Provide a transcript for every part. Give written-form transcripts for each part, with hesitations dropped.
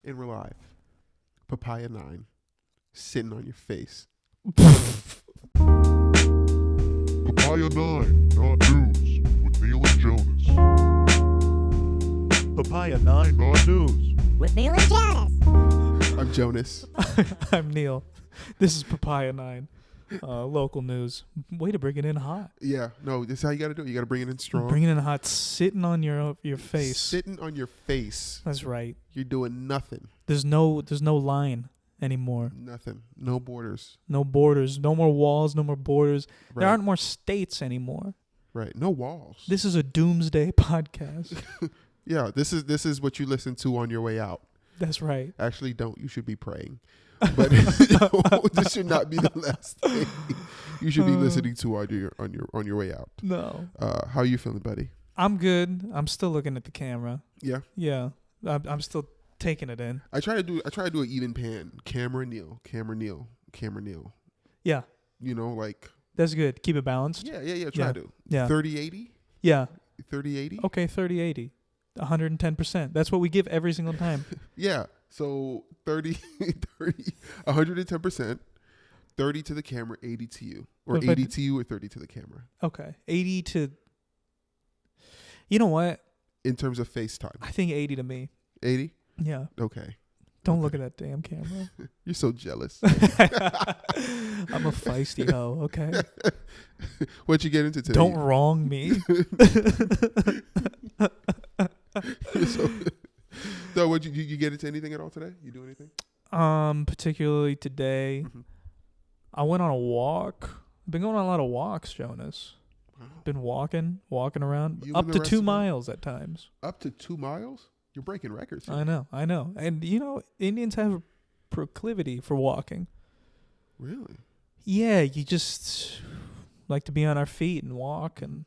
And we're live. Papaya 9. Sitting on your face. Papaya 9, not news, with Neil and Jonas. Papaya 9, not news. With Neil and Jonas. I'm Jonas. I'm Neil. This is Papaya 9. Local news. Way to bring it in hot. Yeah, no, this is how you got to do it. You got to bring it in strong. Bring it in hot, sitting on your face. Sitting on your face. That's right. You're doing nothing. There's no line anymore. Nothing. No borders. No borders. No more walls. No more borders. Right. There aren't more states anymore. Right. No walls. This is a doomsday podcast. Yeah, this is what you listen to on your way out. That's right. Actually, don't. You should be praying. But this should not be the last thing you should be listening to on your way out. No. How are you feeling, buddy? I'm good. I'm still looking at the camera. Yeah. Yeah. I'm still taking it in. I try to do an even pan. Camera Neil. Yeah. You know, like That's good. Keep it balanced. Yeah. Try to. Yeah. 30-80? Yeah. 30-80? Okay, 30-80. 110%. That's what we give every single time. Yeah. So 110%, 30 to the camera, 80 to you. Or What if 80 to you or 30 to the camera. Okay. 80 to... You know what? In terms of FaceTime. I think 80 to me. 80? Yeah. Okay. Don't look at that damn camera. You're so jealous. I'm a feisty hoe, okay? What'd you get into today? Don't wrong me. So what you get into anything at all today? You do anything? Particularly today, Mm-hmm. I went on a walk. I've been going on a lot of walks, Jonas. Wow. Been walking around. You Up and to the rest 2 of miles at times. Up to 2 miles? You're breaking records. I know. And, Indians have a proclivity for walking. Really? Yeah, you just like to be on our feet and walk, and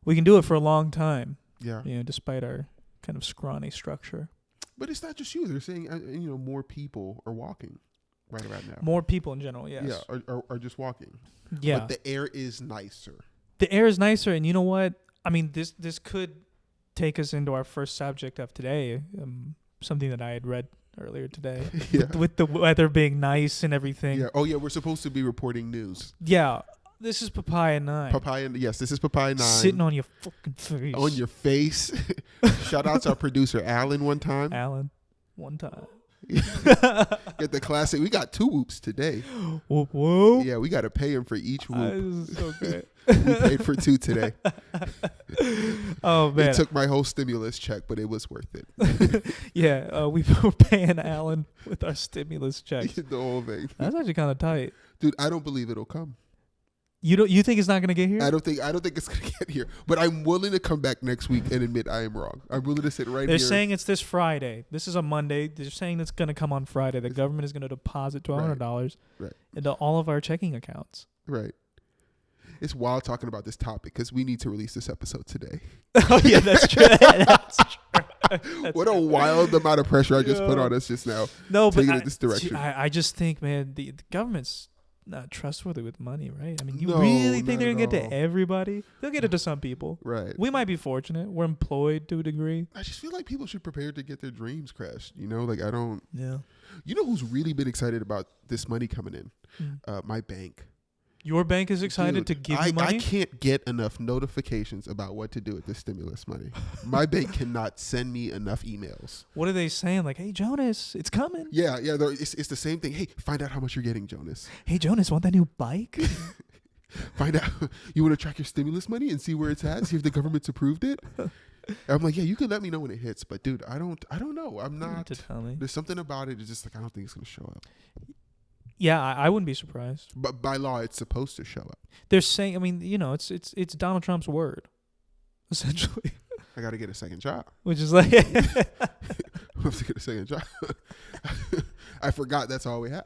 we can do it for a long time, Yeah. despite our kind of scrawny structure. But it's not just you. They're saying, more people are walking right around now. More people in general, yes. Yeah, are just walking. Yeah. But the air is nicer. The air is nicer, and you know what? I mean, this could take us into our first subject of today, something that I had read earlier today, Yeah. with the weather being nice and everything. Yeah. Oh, yeah, we're supposed to be reporting news. Yeah, this is Papaya 9. Yes, this is Papaya 9. Sitting on your fucking face. On your face. Shout out to our producer, Alan, one time. Alan, one time. Get the classic. We got 2 whoops today. Whoop, whoop. Yeah, we got to pay him for each whoop. This is so great. We paid for 2 today. Oh, man. It took my whole stimulus check, but it was worth it. Yeah, we were paying Alan with our stimulus checks. The whole thing. That's actually kind of tight. Dude, I don't believe it'll come. You think it's not gonna get here? I don't think it's gonna get here. But I'm willing to come back next week and admit I am wrong. I'm willing to sit right They're here. saying it's this Friday. This is a Monday. They're saying it's gonna come on Friday. The government is gonna deposit $1,200 Right. into all of our checking accounts. Right. It's wild talking about this topic because we need to release this episode today. Oh yeah, that's true. That's true. What a wild amount of pressure I just put on us just now. No, but Taking it this direction. I just think, man, the government's not trustworthy with money, right? I mean, you No, really think not they're gonna at get all. to everybody? They'll get it to some people. Right. We might be fortunate. We're employed to a degree. I just feel like people should prepare to get their dreams crashed. Like I don't. Yeah. You know who's really been excited about this money coming in? Mm. My bank. Your bank is excited to give you money? I can't get enough notifications about what to do with this stimulus money. My bank cannot send me enough emails. What are they saying? Like, hey, Jonas, it's coming. Yeah. It's the same thing. Hey, find out how much you're getting, Jonas. Hey, Jonas, want that new bike? Find out. You want to track your stimulus money and see where it's at? See if the government's approved it? I'm like, yeah, you can let me know when it hits. But, dude, I don't know. I'm not. To tell me. There's something about it. It's just like, I don't think it's going to show up. Yeah, I wouldn't be surprised. But by law, it's supposed to show up. They're saying, I mean, it's Donald Trump's word, essentially. I got to get a second job. Which is like, I have to get a second job. I forgot that's all we have.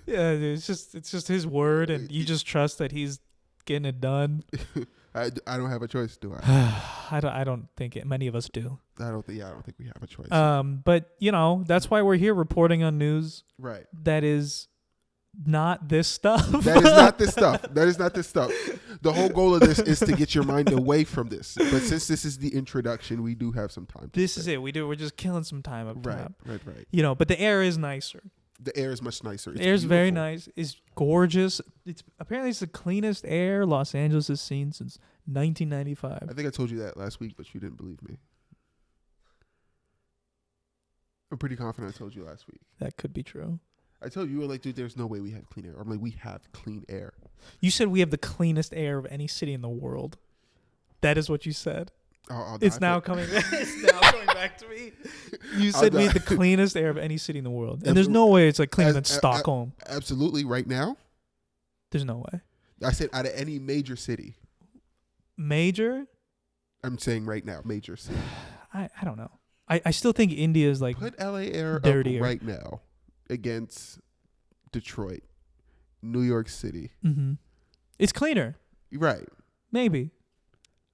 yeah, it's just his word, and you just trust that he's getting it done. I don't have a choice, do I? I don't think many of us do. I don't think we have a choice. But that's why we're here reporting on news right. that is not this stuff. That is not this stuff. That is not this stuff. The whole goal of this is to get your mind away from this. But since this is the introduction, we do have some time. This is it. We're just killing some time up top. Right. You know, but the air is nicer. The air is much nicer. The air is very nice. It's gorgeous. Apparently it's the cleanest air Los Angeles has seen since 1995. I think I told you that last week, but you didn't believe me. I'm pretty confident I told you last week. That could be true. I told you, you were like, dude, there's no way we have clean air. I'm like, we have clean air. You said we have the cleanest air of any city in the world. That is what you said. It's now coming. It's now coming back to me. You said we had the cleanest air of any city in the world, and there's no way it's like cleaner than Stockholm. Absolutely, right now. There's no way. I said out of any major city. Major? I'm saying right now, major city. I don't know. I still think India is like put LA air dirtier. up right now against Detroit, New York City. Mm-hmm. It's cleaner. Right. Maybe.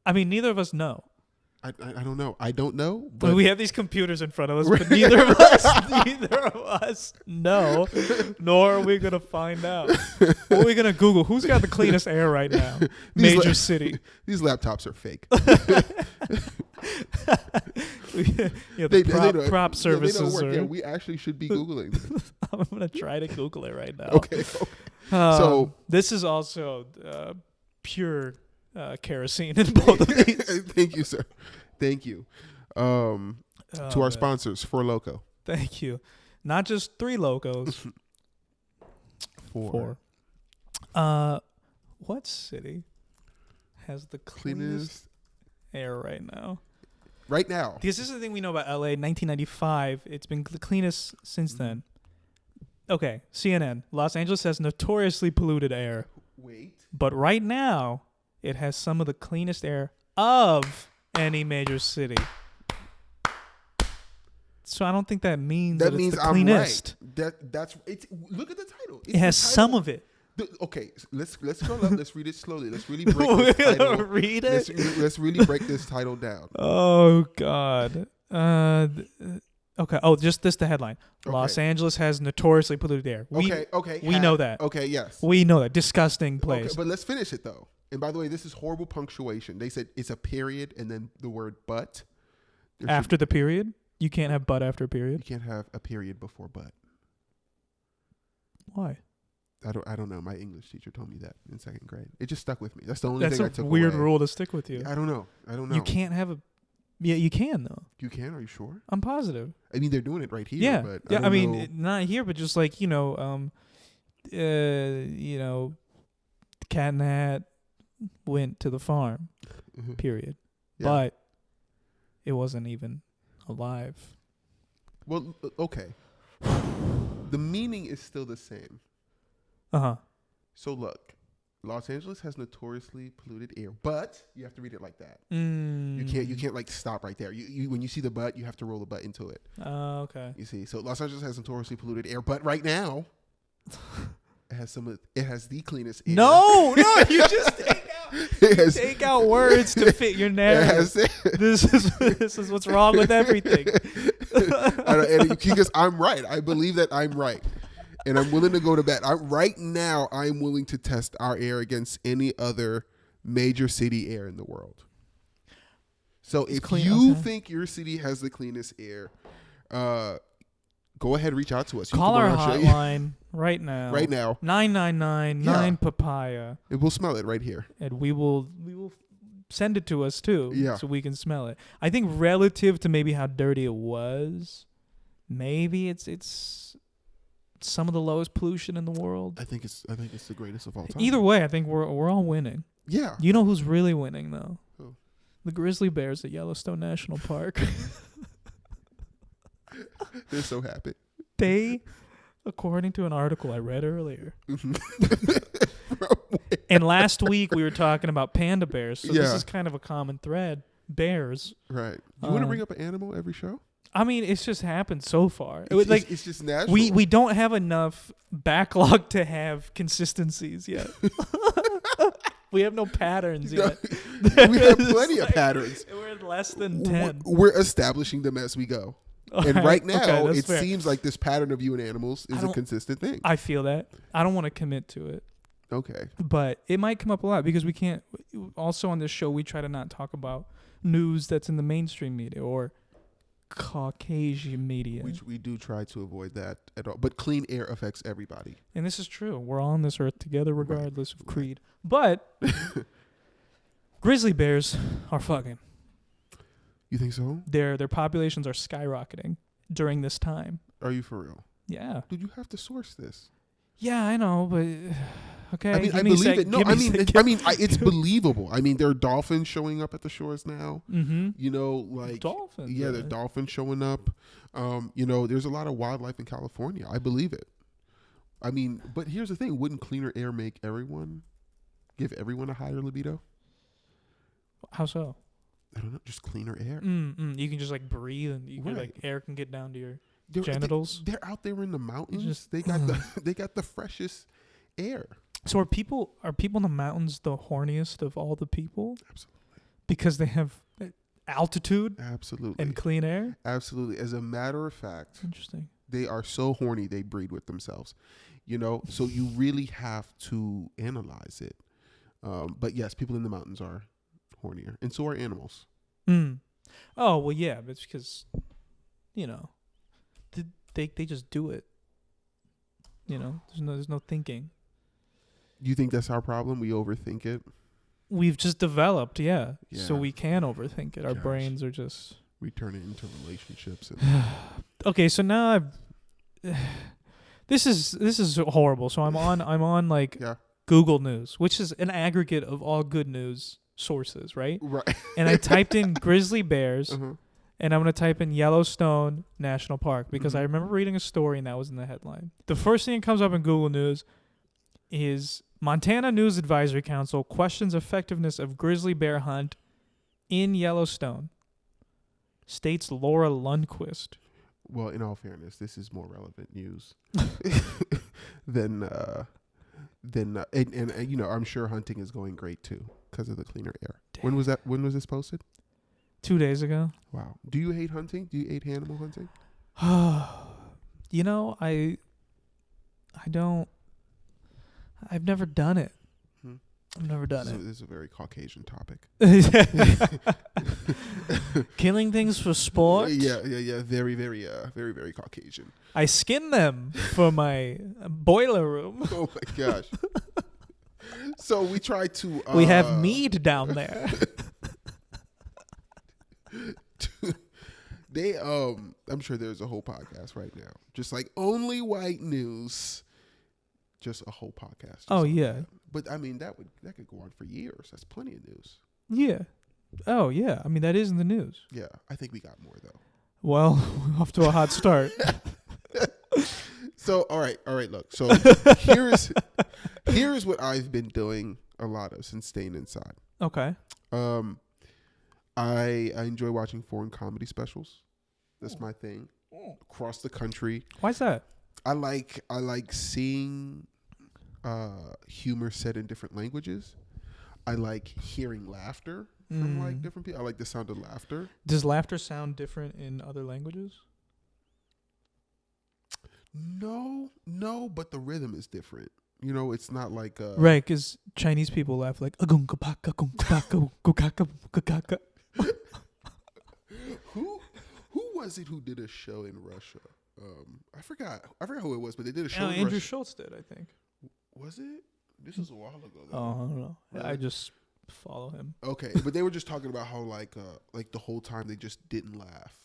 I mean, neither of us know. I don't know. I don't know. But we have these computers in front of us, but neither of us know, nor are we going to find out. What are we going to Google? Who's got the cleanest air right now? Major city. These laptops are fake. Prop services. They don't work. Yeah, we actually should be Googling. I'm going to try to Google it right now. Okay. So this is also pure kerosene in both of these. Thank you, sir. Thank you. To our sponsors, Four Loko. Thank you. Not just 3 locos. 4. What city has the cleanest air right now? Right now. Because this is the thing we know about LA. 1995, it's been the cleanest since then. Okay, CNN. Los Angeles has notoriously polluted air. Wait. But right now, it has some of the cleanest air of any major city. So I don't think that means that means it's the cleanest. I'm right. That's it's. Look at the title. It has some of it. Okay, let's scroll up. Let's read it slowly. Let's really break this title. Read it. Let's really break this title down. Oh God. Okay. Oh, just the headline. Okay. Los Angeles has notoriously polluted air. Okay. We know that. Okay. Yes. We know that. Disgusting place. Okay, but let's finish it though. And by the way, this is horrible punctuation. They said it's a period and then the word but. After the period? You can't have but after a period? You can't have a period before but. Why? I don't know. My English teacher told me that in 2nd grade. It just stuck with me. That's the only thing I took That's a away. weird rule to stick with you. I don't know. You can't have a... Yeah, you can though. You can? Are you sure? I'm positive. I mean, they're doing it right here. Yeah. But I mean, not here, but just like, Cat in the Hat went to the farm, period. Yeah. But it wasn't even alive. Well, okay. The meaning is still the same. Uh-huh. So look, Los Angeles has notoriously polluted air, but you have to read it like that. You can't like stop right there. You when you see the but, you have to roll the but into it. Oh, okay. You see, so Los Angeles has notoriously polluted air, but right now it has the cleanest air. No, you just take out words to fit your narrative. This is what's wrong with everything. Because I'm right. I believe that I'm right. And I'm willing to go to bat. Right now, I'm willing to test our air against any other major city air in the world. So if you think your city has the cleanest air, go ahead, reach out to us. Call our hotline right now. Right now. 999 Papaya. And we'll smell it right here. And we will send it to us too. Yeah. So we can smell it. I think relative to maybe how dirty it was, maybe it's some of the lowest pollution in the world. I think it's the greatest of all time. Either way, I think we're all winning. Yeah. You know who's really winning though? Who? The grizzly bears at Yellowstone National Park. They're so happy. They, according to an article I read earlier. And last week we were talking about panda bears, so this is kind of a common thread. Bears. Right. You want to bring up an animal every show? I mean, it's just happened so far. It's just natural. We don't have enough backlog to have consistencies yet. We have no patterns yet. We have plenty of patterns. We're at less than 10. We're establishing them as we go. And right now, okay, it fair. seems like this pattern of you and animals is a consistent thing. I feel that. I don't want to commit to it. Okay. But it might come up a lot because we can't. Also on this show, we try to not talk about news that's in the mainstream media or Caucasian media. We do try to avoid that at all. But clean air affects everybody. And this is true. We're all on this earth together regardless of creed. But grizzly bears are fucking. You think so? Their populations are skyrocketing during this time. Are you for real? Yeah. Dude, you have to source this. Yeah, I know, but okay. I mean, I believe it. No, I mean, it's believable. I mean, there are dolphins showing up at the shores now. Mm-hmm. You know, like dolphins. Yeah, there are dolphins showing up. You know, there's a lot of wildlife in California. I believe it. I mean, but here's the thing: wouldn't cleaner air give everyone a higher libido? How so? I don't know, just cleaner air. You can just like breathe, and you can, like air can get down to your genitals. They're out there in the mountains. They got the freshest air. So are people in the mountains the horniest of all the people? Absolutely. Because they have altitude. Absolutely. And clean air. Absolutely. As a matter of fact, interesting. They are so horny they breed with themselves. You know, so you really have to analyze it. But yes, people in the mountains are hornier, and so are animals. Oh well, yeah, but it's because, you know, they just do it. You know, there's no thinking. You think that's our problem? We overthink it. We've just developed, so we can overthink it. Our brains are just we turn it into relationships. Okay, so now this is horrible. So I'm on like Google News, which is an aggregate of all good news sources, right? Right. And I typed in grizzly bears, and I'm going to type in Yellowstone National Park because I remember reading a story and that was in the headline. The first thing that comes up in Google News is Montana News Advisory Council questions effectiveness of grizzly bear hunt in Yellowstone. States Laura Lundquist. Well, in all fairness, this is more relevant news than you know, I'm sure hunting is going great too because of the cleaner air. Damn. When was this posted? 2 days ago. Wow. Do you hate hunting? Do you hate animal hunting? You know, I don't. I've never done it. I've never done it. This is a very Caucasian topic. Killing things for sport? Yeah. Very, very, very Caucasian. I skin them for my boiler room. Oh my gosh. So we try to... we have mead down there. I'm sure there's a whole podcast right now. Just like only white news. Just a whole podcast. Oh yeah. That. But I mean that could go on for years. That's plenty of news. Yeah. Oh yeah. I mean that is in the news. Yeah. I think we got more though. Well, off to a hot start. So all right. Look. So here's what I've been doing a lot of since staying inside. Okay. I enjoy watching foreign comedy specials. That's my thing. Across the country. Why's that? I like seeing humor said in different languages. I like hearing laughter from like different people. I like the sound of laughter. Does laughter sound different in other languages? No, but the rhythm is different. You know, it's not like right, because Chinese people laugh like who was it who did a show in Russia? I forgot who it was, but they did a show. Andrew Schultz did, I think. Was it? This was a while ago. Though. Oh, I don't know. Really? I just follow him. Okay, but they were just talking about how like the whole time they just didn't laugh,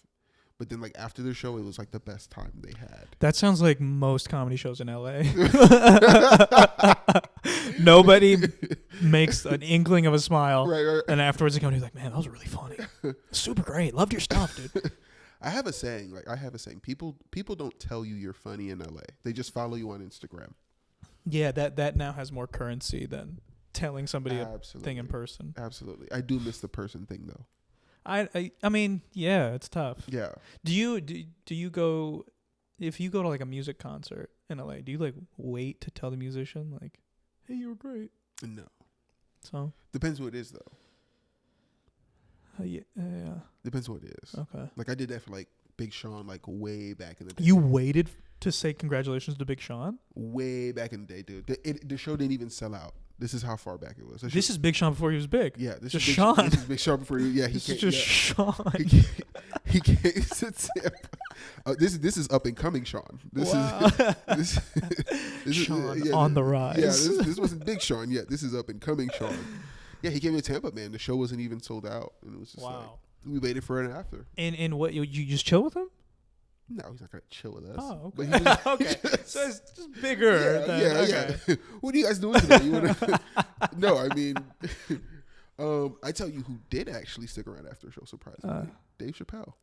but then like after the show, it was like the best time they had. That sounds like most comedy shows in LA. Nobody makes an inkling of a smile, right. And afterwards they come and he's like, "Man, that was really funny. Super great. Loved your stuff, dude." I have a saying. People don't tell you you're funny in LA. They just follow you on Instagram. Yeah, that now has more currency than telling somebody a thing in person. Absolutely. I do miss the person thing though. I mean, yeah, it's tough. Yeah. Do you go, if you go to like a music concert in LA, do you like wait to tell the musician like, "Hey, you were great"? No. So depends what it is though. Yeah. Depends what it is. Okay. Like I did that for like Big Sean like way back in the day. You waited to say congratulations to Big Sean? Way back in the day, dude. The show didn't even sell out. This is how far back it was. This is Big Sean before he was big. Yeah, this just is Sean. This is Big Sean before he. Yeah, This is just Sean. He came to Tampa. This is up and coming Sean. This is Sean on the rise. Yeah, this wasn't Big Sean yet. This is up and coming Sean. Yeah, he came to Tampa, man. The show wasn't even sold out, and it was just like we waited for it after. And what you just chill with him? No, he's not gonna chill with us. Oh, okay. But he was, okay. So it's just bigger. Yeah. What are you guys doing today? No, I mean, I tell you who did actually stick around after the show, surprisingly. Dave Chappelle.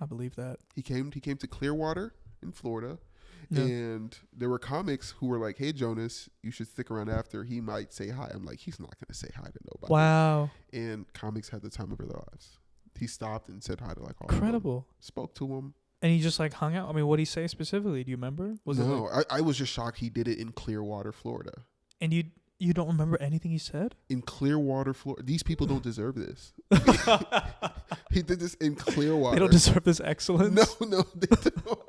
I believe that. He came to Clearwater in Florida, and there were comics who were like, "Hey, Jonas, you should stick around after. He might say hi." I'm like, he's not gonna say hi to nobody. Wow. And comics had the time of their lives. He stopped and said hi to like all incredible. Of them, spoke to him. And he just like hung out. I mean, what did he say specifically? Do you remember? I was just shocked he did it in Clearwater, Florida. And you don't remember anything he said? In Clearwater, Florida. These people don't deserve this. He did this in Clearwater. They don't deserve this excellence? No, they don't.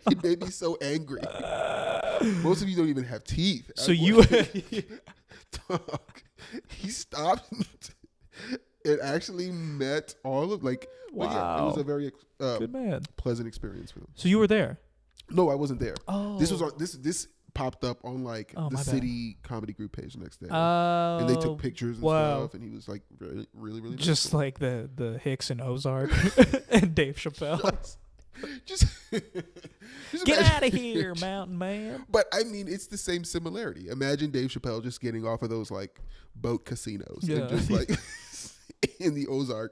He made me so angry. Most of you don't even have teeth. So you... Dog, he stopped and actually met all of like... Wow. Yeah, it was a very good man. Pleasant experience for them. So you were there? No, I wasn't there. Oh. This was on this popped up on like the city comedy group page the next day. Oh. And they took pictures and stuff, and he was like really nice. Just like the Hicks and Ozark and Dave Chappelle. just get out of here, mountain man. But I mean, it's the same similarity. Imagine Dave Chappelle just getting off of those like boat casinos and just like in the Ozark.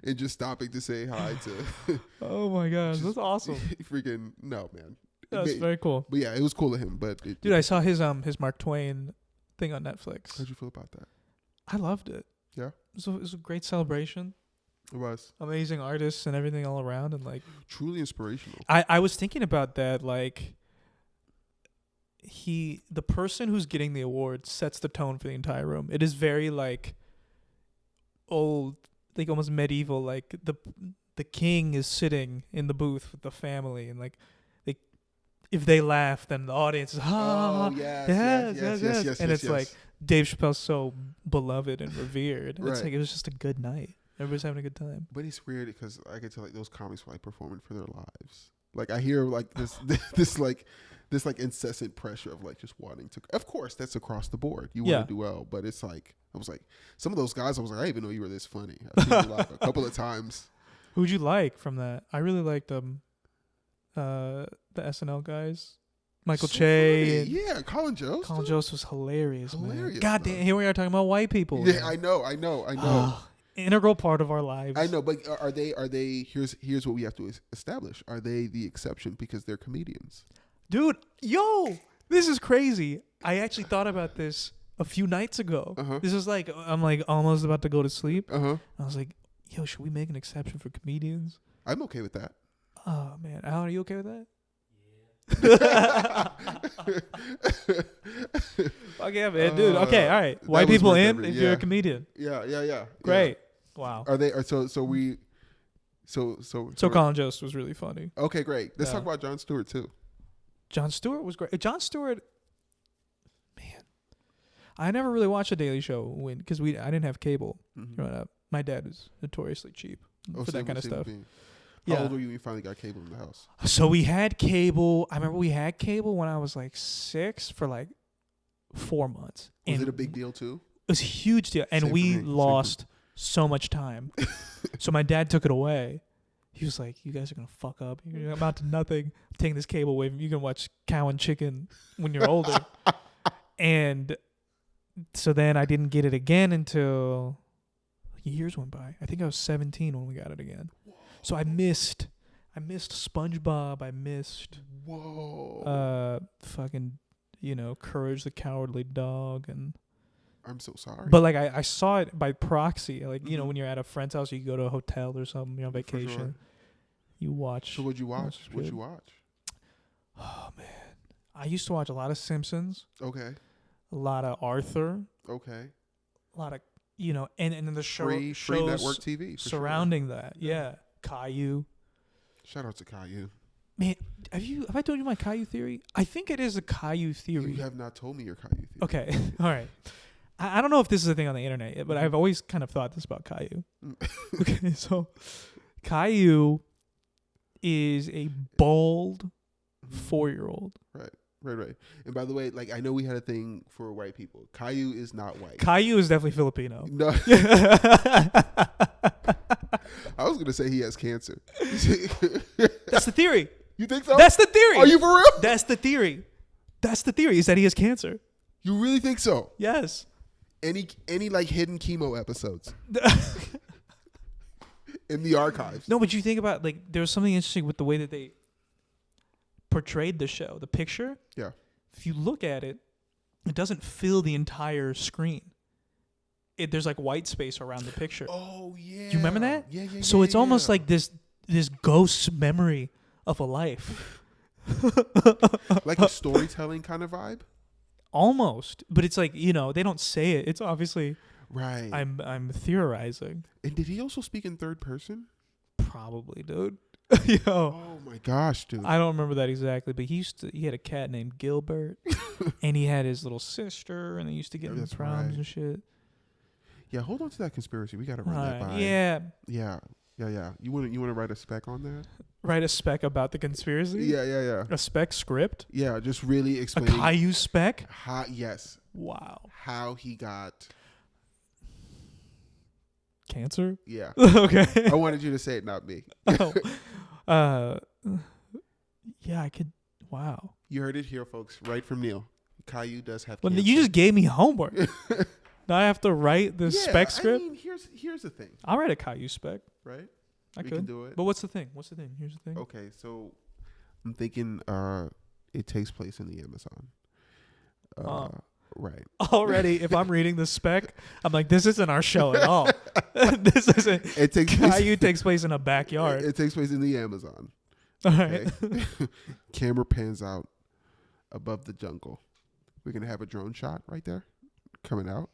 And just stopping to say hi to. Oh my gosh, that's awesome! Freaking no, man. That's very cool. But yeah, it was cool of him. But dude, I saw his Mark Twain thing on Netflix. How'd you feel about that? I loved it. Yeah, it was a great celebration. It was amazing artists and everything all around, and like truly inspirational. I was thinking about that, like the person who's getting the award sets the tone for the entire room. It is very like old. Like almost medieval, like the king is sitting in the booth with the family, and like if they laugh, then the audience is yes, and it's like Dave Chappelle's so beloved and revered. Right. It's like it was just a good night. Everybody's having a good time. But it's weird because I can tell like those comics were like performing for their lives. Like I hear like this incessant pressure of like just wanting to. Of course, that's across the board. You want to do well, but it's like. I was like, some of those guys, I was like, I didn't even know you were this funny. I've seen you laugh a couple of times. Who'd you like from that? I really liked the SNL guys. Michael Che. Yeah, Colin Jost. Colin Jost was hilarious, man. God damn, here we are talking about white people. Yeah, man. I know. Integral part of our lives. I know, but are they, here's what we have to establish. Are they the exception because they're comedians? Dude, this is crazy. I actually thought about this a few nights ago. This is like I'm like almost about to go to sleep. I was like, "Yo, should we make an exception for comedians?" I'm okay with that. Oh man, Alan, are you okay with that? Yeah. Fuck yeah, man, dude. Okay, all right. White people in if you're a comedian. Yeah. Great. Yeah. Wow. Are they? So Colin Jost was really funny. Okay, great. Let's talk about Jon Stewart too. Jon Stewart was great. Jon Stewart. I never really watched The Daily Show because I didn't have cable growing up. My dad was notoriously cheap for that kind of stuff. How old were you when you finally got cable in the house? So we had cable. I remember we had cable when I was like 6 for like 4 months. Was it a big deal too? It was a huge deal. And we lost so much time. So my dad took it away. He was like, you guys are going to fuck up. You're going to amount to nothing. I'm taking this cable away from you. You can watch Cow and Chicken when you're older. And so then I didn't get it again until years went by. I think I was 17 when we got it again. Whoa. So I missed SpongeBob. I missed fucking Courage the Cowardly Dog. And I'm so sorry. But like I saw it by proxy. Like when you're at a friend's house, you go to a hotel or something. You're on vacation. Sure. You watch. So what'd you watch? Oh man, I used to watch a lot of Simpsons. Okay. A lot of Arthur. Okay. A lot of and then the free network TV surrounding that. Yeah. Caillou. Shout out to Caillou. Man, have I told you my Caillou theory? I think it is a Caillou theory. You have not told me your Caillou theory. Okay, all right. I don't know if this is a thing on the internet yet, but I've always kind of thought this about Caillou. Okay, so Caillou is a bald 4-year-old. Right. And by the way, like, I know we had a thing for white people. Caillou is not white. Caillou is definitely Filipino. No. I was gonna say he has cancer. That's the theory. You think so? That's the theory. Are you for real? That's the theory. That's the theory, is that he has cancer. You really think so? Yes. Any like hidden chemo episodes in the archives? No, but you think about, like, there was something interesting with the way that they portrayed the show, the picture. Yeah. If you look at it, it doesn't fill the entire screen. There's like white space around the picture. Oh yeah. Do you remember that? Yeah. So it's almost like this ghost memory of a life. Like a storytelling kind of vibe. Almost, but it's like, they don't say it. It's obviously right. I'm theorizing. And did he also speak in third person? Probably, dude. Oh my gosh, dude. I don't remember that exactly, but he had a cat named Gilbert, and he had his little sister, and they used to get in proms and shit. Yeah, hold on to that conspiracy. We gotta run that by. Yeah. You wanna write a spec on that? Write a spec about the conspiracy? Yeah. A spec script? Yeah, just really explaining. A Caillou spec? Yes. Wow. How he got cancer? Yeah. Okay. I wanted you to say it, not me. Yeah, I could. Wow. You heard it here, folks. Right from Neil. Caillou does have well, cancer. You just gave me homework. Now I have to write the spec script? I mean, here's the thing. I'll write a Caillou spec. Right? We can do it. But what's the thing? Here's the thing. Okay, so I'm thinking it takes place in the Amazon. Right. Already, if I'm reading the spec, I'm like, this isn't our show at all. This isn't. Caillou takes place in a backyard. It takes place in the Amazon. All right. Camera pans out above the jungle. We're going to have a drone shot right there coming out.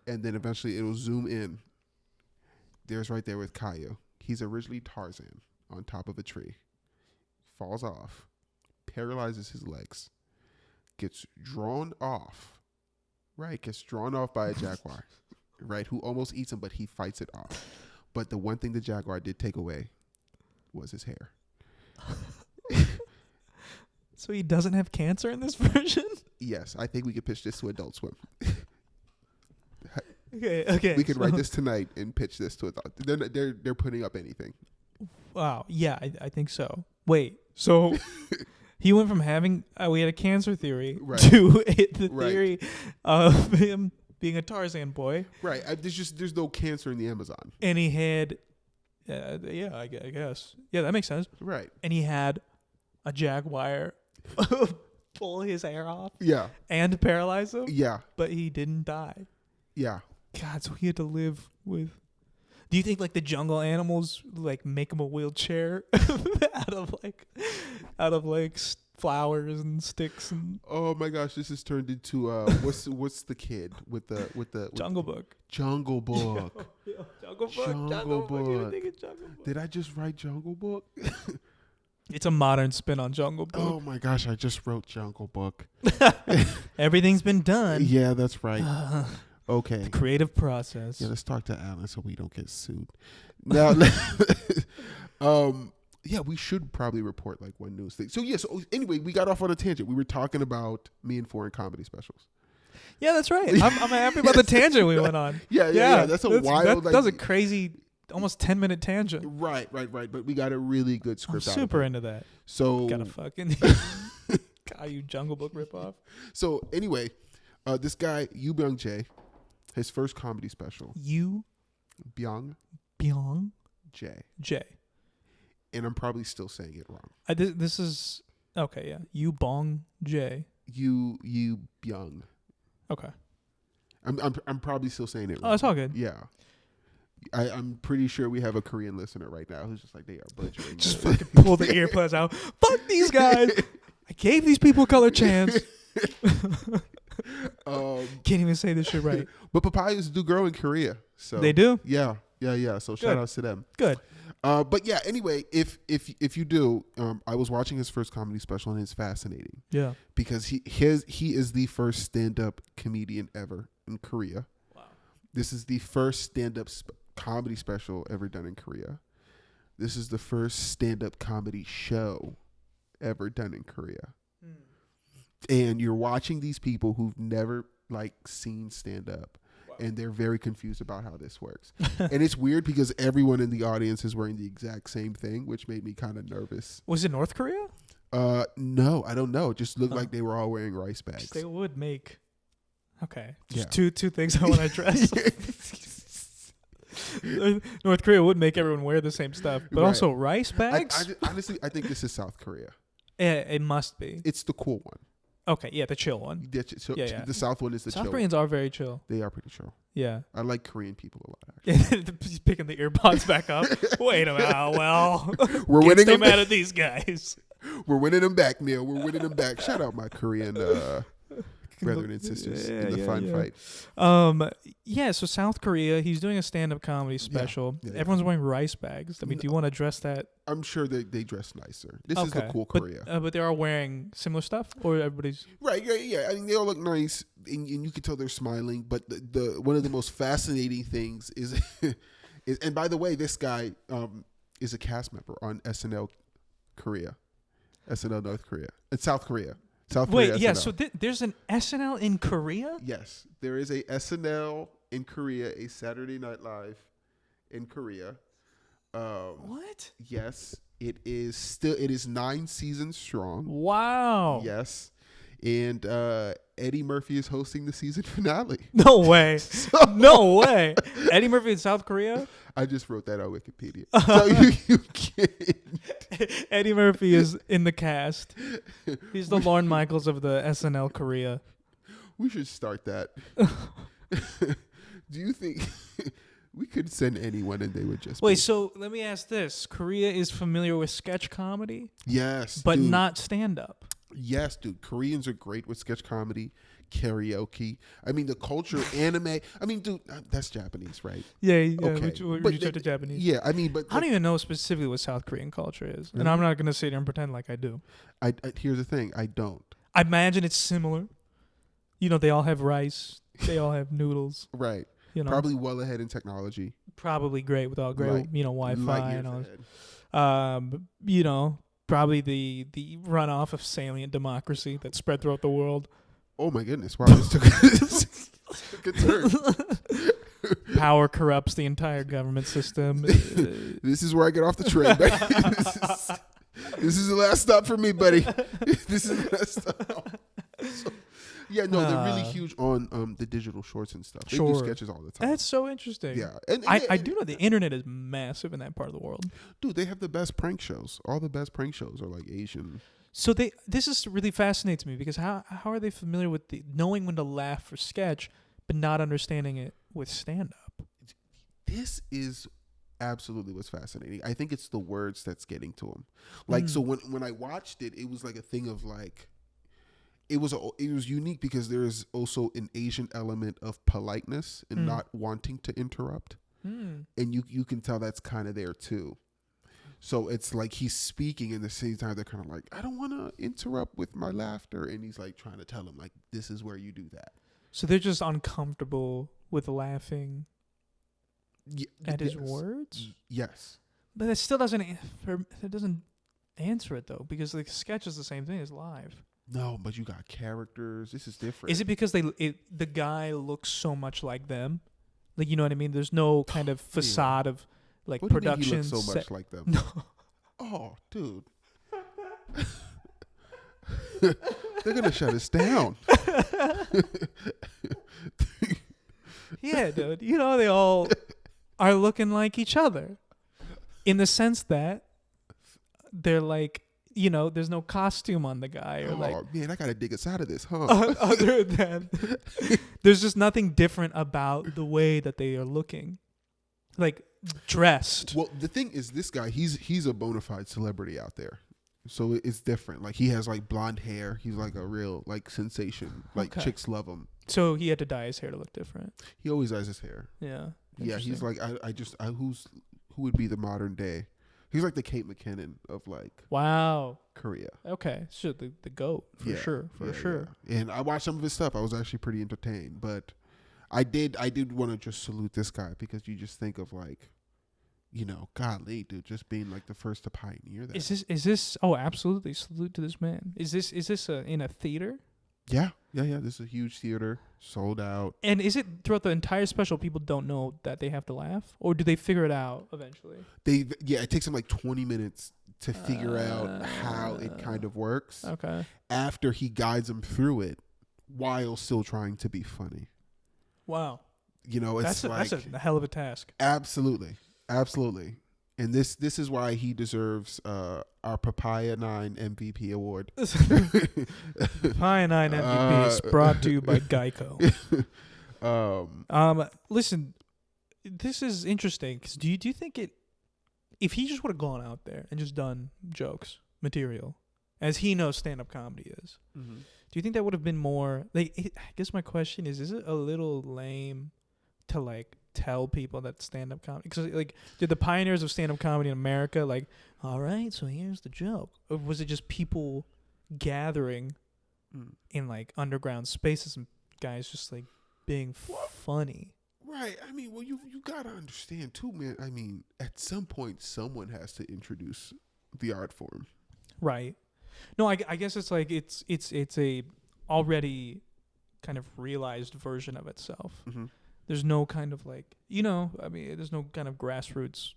And then eventually it will zoom in. There's right there with Caillou. He's originally Tarzan on top of a tree. Falls off. Paralyzes his legs. Gets drawn off. Right? Gets drawn off by a jaguar. Right? Who almost eats him, but he fights it off. But the one thing the jaguar did take away was his hair. So he doesn't have cancer in this version? Yes. I think we could pitch this to Adult Swim. Okay. We could write this tonight and pitch this to Adult. They're putting up anything. Wow. Yeah, I think so. Wait. So he went from having we had a cancer theory to the theory of him being a Tarzan boy. Right. There's no cancer in the Amazon. And he had I guess. Yeah, that makes sense. Right. And he had a jaguar pull his hair off. Yeah. And paralyze him. Yeah. But he didn't die. Yeah. God, so he had to live with. Do you think like the jungle animals like make him a wheelchair out of flowers and sticks and? Oh my gosh, this has turned into what's the kid with the Jungle Book. Jungle Book. Jungle Book. Did I just write Jungle Book? It's a modern spin on Jungle Book. Oh my gosh, I just wrote Jungle Book. Everything's been done. Yeah, that's right. Okay. The creative process. Yeah, let's talk to Alan so we don't get sued. Now, yeah, we should probably report like one news thing. So anyway, we got off on a tangent. We were talking about me and foreign comedy specials. Yeah, that's right. I'm happy about the tangent we went on. Yeah. That's wild. That was a crazy, almost 10-minute tangent. Right. But we got a really good script. I'm super into that. So got a fucking Caillou Jungle Book ripoff. So anyway, this guy Yu Byung Jae, his first comedy special. Yu Byung Jae. And I'm probably still saying it wrong. This is okay. Yeah, Yu Bong Jae. Yu Byung. Okay. I'm probably still saying it wrong. Oh, it's all good. Yeah. I'm pretty sure we have a Korean listener right now who's just like, they are butchering. Just fucking pull the earplugs out. Fuck these guys. I gave these people color chance. Can't even say this shit right. But papayas do grow in Korea. So they do? Yeah. So shout outs to them. Good. But yeah, anyway, if you do, I was watching his first comedy special and it's fascinating. Yeah. Because he is the first stand-up comedian ever in Korea. Wow. This is the first stand-up comedy special ever done in Korea. This is the first stand-up comedy show ever done in Korea. And you're watching these people who've never seen stand-up. And they're very confused about how this works. And it's weird because everyone in the audience is wearing the exact same thing, which made me kind of nervous. Was it North Korea? No, I don't know. It just looked like they were all wearing rice bags. They would make. Okay. Yeah. Just two things I want to address. North Korea would make everyone wear the same stuff, but also rice bags? Honestly, I think this is South Korea. It must be. It's the cool one. Okay, yeah, the chill one. The South one is the chill. South Koreans are very chill. They are pretty chill. Yeah. I like Korean people a lot, actually. He's picking the earpods back up. Wait a minute. Well, we're winning them. Mad at these guys. We're winning them back, Neil. We're winning them back. Shout out my Korean brethren and sisters in the fun fight. Yeah, so South Korea, he's doing a stand-up comedy special. Yeah, everyone's wearing rice bags. I mean, do you want to address that? I'm sure they dress nicer. This is the cool Korea. But they are wearing similar stuff, or everybody's... Right, yeah. I mean, they all look nice, and you can tell they're smiling, but the one of the most fascinating things is, and by the way, this guy is a cast member on SNL Korea. SNL North Korea. It's South Korea. Wait, yeah, so there's an SNL in Korea? Yes, there is a SNL in Korea, a Saturday Night Live in Korea. What? Yes, it is 9 seasons strong. Wow. Yes, and Eddie Murphy is hosting the season finale. No way. No way. Eddie Murphy in South Korea? I just wrote that on Wikipedia. So you can't. Eddie Murphy is in the cast. He's the Lorne Michaels of the SNL Korea. We should start that. Do you think we could send anyone and they would just wait? So let me ask this: Korea is familiar with sketch comedy, yes, but dude. not stand up. Yes, dude. Koreans are great with sketch comedy, karaoke. I mean, the culture, anime. I mean, dude, that's Japanese, right? Yeah. Okay. We to Japanese. Yeah, I mean, but I don't even know specifically what South Korean culture is, and I'm not going to sit here and pretend like I do. I here's the thing: I don't. I imagine it's similar. You know, they all have rice. They all have noodles. Right. You know, probably well ahead in technology. Probably great with all great, Right. Wi-Fi and all. You know, probably the runoff of salient democracy that spread throughout the world. Oh my goodness! Wow, this took a turn. Power corrupts the entire government system. This is where I get off the train. This is the last stop for me, buddy. This is the last stop. Yeah, no, they're really huge on the digital shorts and stuff. They do sketches all the time. That's so interesting. Yeah. I do know the internet is massive in that part of the world. Dude, they have the best prank shows. All the best prank shows are like Asian. So this is really fascinates me because how are they familiar with knowing when to laugh for sketch but not understanding it with stand-up? This is absolutely what's fascinating. I think it's the words that's getting to them. Like, so when I watched it, it was like a thing of like, it was unique because there is also an Asian element of politeness and not wanting to interrupt. And you can tell that's kind of there too. So it's like he's speaking and at the same time they're kind of like, I don't want to interrupt with my laughter. And he's like trying to tell him like, this is where you do that. So they're just uncomfortable with laughing at his words? Yes. But it still doesn't answer it though, because the sketch is the same thing as live. No, but you got characters. This is different. Is it because the guy looks so much like them? Like, you know what I mean? There's no kind of facade of like what production. Do you mean he looks so much like them? No. Oh, dude. They're gonna shut us down. Yeah, dude. You know, they all are looking like each other in the sense that they're like, you know, there's no costume on the guy or man, I gotta dig us out of this, huh? Other than there's just nothing different about the way that they are looking, like dressed. Well, the thing is, this guy, he's a bona fide celebrity out there, so it's different. Like he has like blonde hair. He's like a real like sensation. Like chicks love him. So he had to dye his hair to look different. He always dyes his hair. Yeah. Yeah, he's like who would be the modern day He's like the Kate McKinnon of like Wow. Korea. Okay, so the GOAT for sure. Yeah. And I watched some of his stuff. I was actually pretty entertained, but I did want to just salute this guy because you just think of like, you know, golly, dude, just being like the first to pioneer that. Is this? Oh, absolutely. Salute to this man. Is this in a theater? Yeah. This is a huge theater, sold out. And is it throughout the entire special? People don't know that they have to laugh, or do they figure it out eventually? It takes them like 20 minutes to figure out how it kind of works. Okay. After After he guides them through it, while still trying to be funny. Wow. You know, it's that's a hell of a task. Absolutely. And this is why he deserves our Papaya 9 MVP award. Papaya 9 MVP is brought to you by Geico. Listen, this is interesting because do you think if he just would have gone out there and just done jokes material, as he knows stand-up comedy is, do you think that would have been more like? I guess my question is it a little lame to like tell people that stand-up comedy, because like did the pioneers of stand-up comedy in America like, all right, so here's the joke, or was it just people gathering in like underground spaces and guys just like being funny? Right. I mean, well, you gotta understand too, man. I mean, at some point someone has to introduce the art form. Right. No, I guess it's like it's a already kind of realized version of itself. There's no kind of like, you know, I mean, there's no kind of grassroots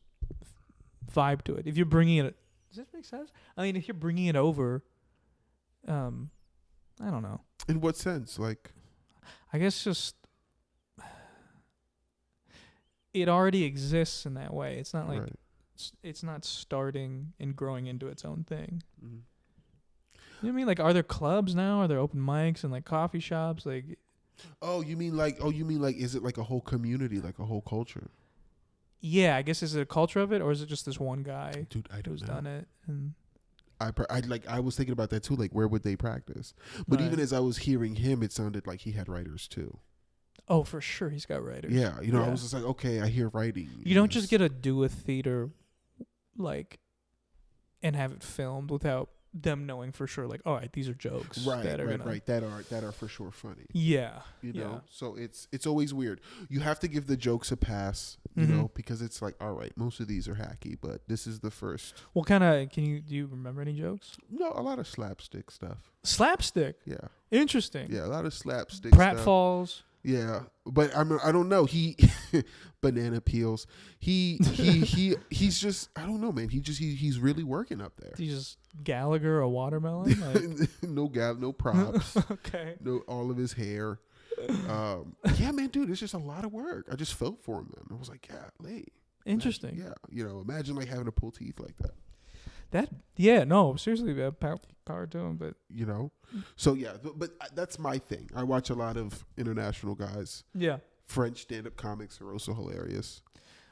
vibe to it. If you're bringing it, does this make sense? I mean, if you're bringing it over, I don't know. In what sense? Like, I guess just it already exists in that way. It's not like it's not starting and growing into its own thing. You know what I mean? Like, are there clubs now? Are there open mics and like coffee shops? Like, you mean like is it like a whole community, like a whole culture? Yeah, I guess is it a culture of it, or is it just this one guy who's done it? And I was thinking about that too. Like, where would they practice? But even as I was hearing him, it sounded like he had writers too. Oh, for sure, he's got writers. Yeah, you know, I was just like, okay, I hear writing. You don't just get to do a theater, like, and have it filmed without them knowing for sure, like, all right, these are jokes, that are for sure funny. Yeah, you know. So it's always weird. You have to give the jokes a pass, you know, because it's like, all right, most of these are hacky, but this is the first. What kind of do you remember any jokes? No, a lot of slapstick stuff. Slapstick. Yeah. Interesting. Yeah, a lot of slapstick. Pratfalls. Yeah, but I don't know. He banana peels. He's just, I don't know, man. He's really working up there. He's just Gallagher a watermelon. Like? no props. Okay. No, all of his hair. Yeah, man, dude, it's just a lot of work. I just felt for him, man. I was like, golly. Interesting. Yeah, you know, imagine like having to pull teeth like that. Seriously, power to him, but you know, so yeah, but that's my thing. I watch a lot of international guys. Yeah, French stand-up comics are also hilarious.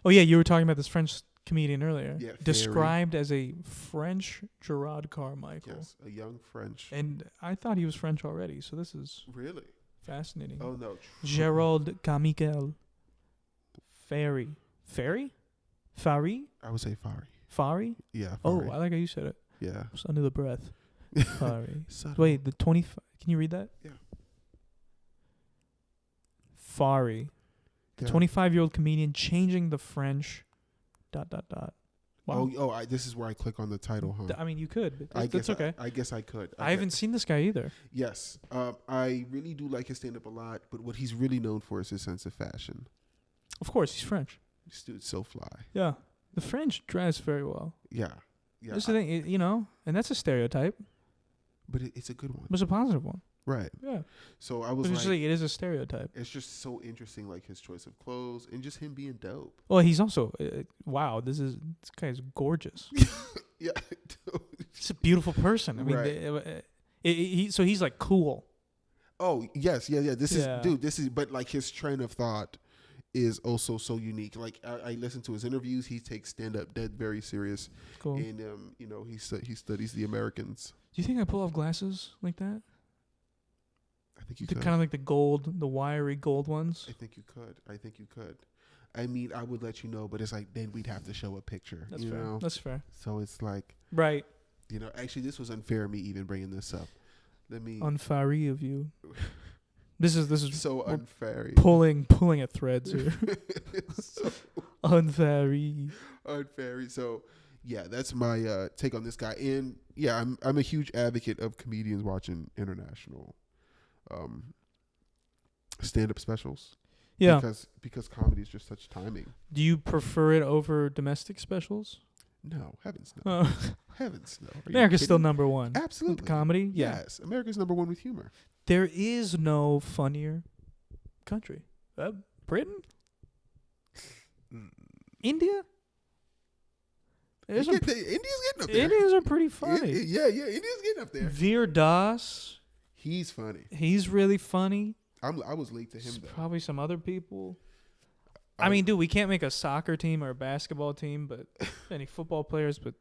Oh yeah, you were talking about this French comedian earlier. Yeah, described as a French Gerard Carmichael. Yes, a young French. And I thought he was French already, so this is really fascinating. Oh no, Gerard Carmichael. Fari. I would say Fari. Fari? Yeah. Fari. Oh, I like how you said it. Yeah. Just under the breath. Fari. Wait, the 25. Can you read that? Yeah. Fari. The 25-year-old comedian changing the French. ... Wow. This is where I click on the title, huh? I mean, you could. But that's okay. I guess I could. I haven't seen this guy either. Yes. I really do like his stand-up a lot, but what he's really known for is his sense of fashion. Of course, he's French. This dude's so fly. Yeah. The French dress very well. Yeah. That's the thing, you know, and that's a stereotype. But it's a good one. It's a positive one. Right. Yeah. So I was like, it is a stereotype. It's just so interesting, like his choice of clothes and just him being dope. Well, he's also, wow, this guy's gorgeous. Yeah. Dude. He's a beautiful person. I mean, so he's like cool. Oh, yes. Yeah. This is, but like his train of thought is also so unique. Like I listen to his interviews. He takes stand-up very serious. Cool. And you know, he studies the Americans. Do you think I pull off glasses like that? I think you could. Kind of like the wiry gold ones. I think you could. I mean, I would let you know, but it's like then we'd have to show a picture. That's you fair. know? That's fair. So it's like, right. You know, actually, this was unfair of me even bringing this up. Let me unfair of you. This is so unfair. Pulling at threads here. So unfair. So yeah, that's my take on this guy. And yeah, I'm a huge advocate of comedians watching international stand-up specials. Yeah, because comedy is just such timing. Do you prefer it over domestic specials? No, heavens no. Heavens no. America's still number one. Absolutely. With comedy? Yeah. Yes. America's number one with humor. There is no funnier country. Britain? India? India's getting up there. Indians are pretty funny. Yeah, India's getting up there. Veer Das. He's funny. He's really funny. I was late to him, though. Probably some other people. I mean, dude, we can't make a soccer team or a basketball team, but any football players, but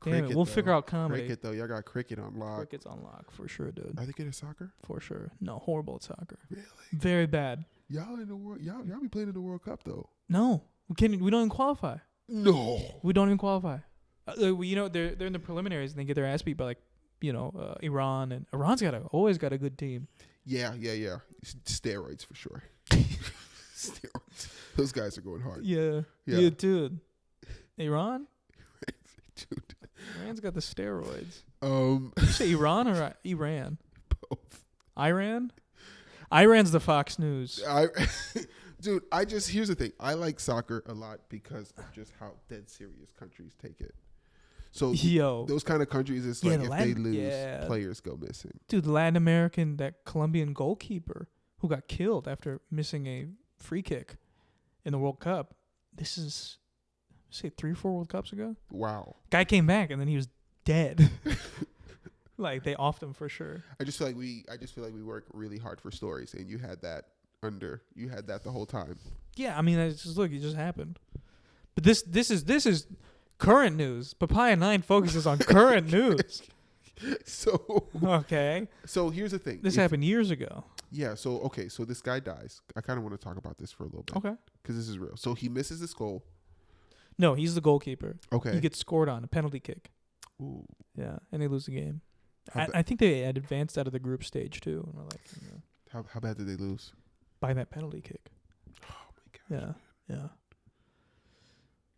damn it, we'll figure out comedy. Cricket, though. Y'all got cricket on lock. Cricket's on lock for sure, dude. Are they good at soccer? For sure. No, horrible at soccer. Really? Very bad. Y'all in the world? Y'all be playing in the World Cup, though? No. We don't even qualify. No. We don't even qualify. You know, they're in the preliminaries and they get their ass beat by, like, you know, Iran. And Iran's always got a good team. Yeah. Steroids for sure. Steroids. Those guys are going hard. Yeah, dude. Iran? Dude. Iran's got the steroids. You say Iran or Iran? Both. Iran? Iran's the Fox News. Dude, here's the thing. I like soccer a lot because of just how dead serious countries take it. So those kind of countries, it's like if they lose, players go missing. Dude, Latin American, that Colombian goalkeeper who got killed after missing a free kick in the World Cup. This is, say, 3 or 4 World Cups ago. Wow. Guy came back and then he was dead. Like they offed him for sure. I just feel like we work really hard for stories, and you had that the whole time. Yeah, I mean, it just happened. But this is current news. Papaya 9 focuses on current news. So okay. So here's the thing. This happened years ago. Yeah. So so this guy dies. I kind of want to talk about this for a little bit. Okay. Because this is real. So he misses this goal. No, he's the goalkeeper. Okay. He gets scored on a penalty kick. Ooh. Yeah, and they lose the game. I think they had advanced out of the group stage too. And we're like, how bad did they lose? By that penalty kick. Oh my god. Yeah.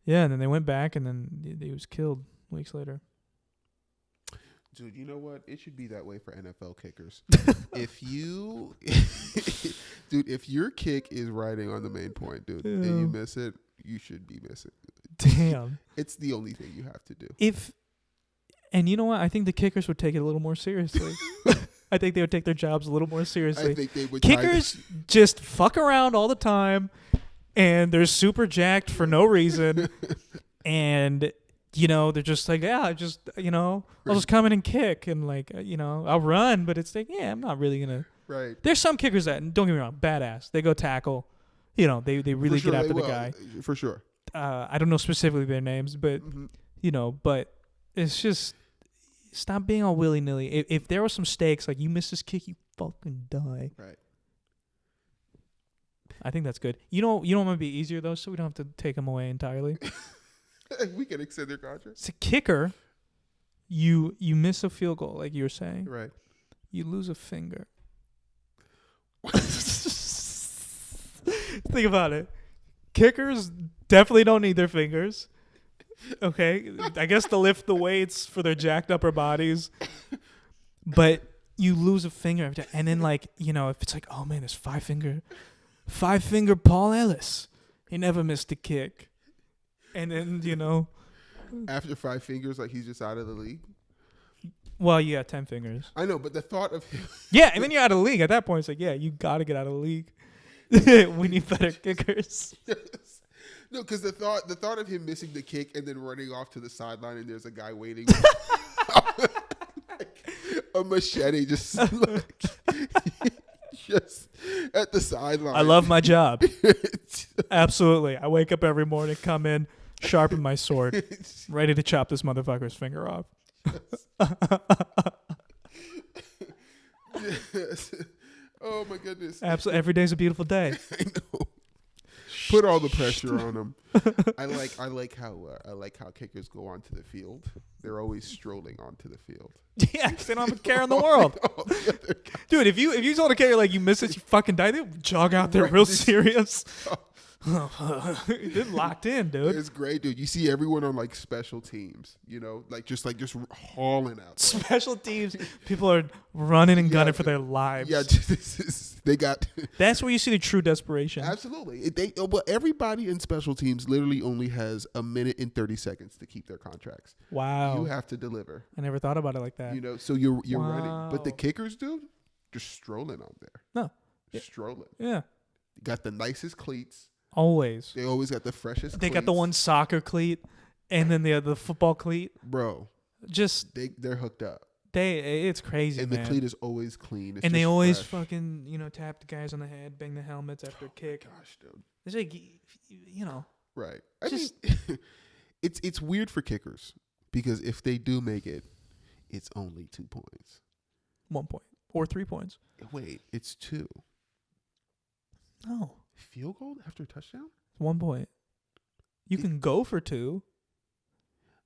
Yeah, and then they went back, and then he was killed weeks later. Dude, you know what? It should be that way for NFL kickers. If your kick is riding on the main point, dude, and you miss it, you should be missing. Damn. It's the only thing you have to do. And you know what? I think the kickers would take it a little more seriously. I think they would take their jobs a little more seriously. I think they would. Kickers just fuck around all the time, and they're super jacked for no reason. And, you know, they're just like, yeah, I'll just come in and kick. And, like, I'll run. But it's like, yeah, I'm not really going to. Right. There's some kickers that, don't get me wrong, badass. They go tackle. They really get after the guy. For sure. I don't know specifically their names, but, but it's just, stop being all willy-nilly. If there were some stakes, like you miss this kick, you fucking die. Right. I think that's good. You know what might be easier, though, so we don't have to take them away entirely? We can extend their contract. It's a kicker. You miss a field goal, like you were saying. Right. You lose a finger. Think about it. Kickers definitely don't need their fingers. Okay? I guess to lift the weights for their jacked upper bodies. But you lose a finger every time. And then, like, if it's like, oh, man, there's five finger Paul Ellis. He never missed a kick. And then, after 5 fingers, like he's just out of the league. Well, you got 10 fingers. I know, but the thought of him. Yeah, and then you're out of the league. At that point, it's like, yeah, you got to get out of the league. We need better kickers. Yes. No, because the thought of him missing the kick and then running off to the sideline and there's a guy waiting. Like a machete just at the sideline. I love my job. Absolutely. I wake up every morning, come in, sharpen my sword, ready to chop this motherfucker's finger off. Yes. Oh my goodness. Absolutely. Every day's a beautiful day. I know. Put all the pressure on them. I like how kickers go onto the field. They're always strolling onto the field. Yeah, 'cause they don't have a care in the world. Dude, if you told a kicker like you miss it, you fucking die, they jog out there real serious. They're locked in, dude. It's great, dude. You see everyone on like special teams, just hauling out. Special teams, people are running and gunning for their lives. Yeah, they got. That's where you see the true desperation. Absolutely. But everybody in special teams literally only has a minute and 30 seconds to keep their contracts. Wow. You have to deliver. I never thought about it like that. So you're running, but the kickers, dude, just strolling out there. No, strolling. Yeah. Got the nicest cleats. Always. They always got the freshest They cleats. got the one soccer cleat and then the football cleat. Bro. Just they're hooked up. It's crazy, and man. the cleat is always clean. It's and they just always fresh. fucking, tap the guys on the head, bang the helmets after a kick. Gosh, dude. It's like, Right. Just it's weird for kickers because if they do make it, it's only 2 points. 1 point or 3 points. Wait, it's 2. No. Field goal after a touchdown? 1 point. You can go for 2.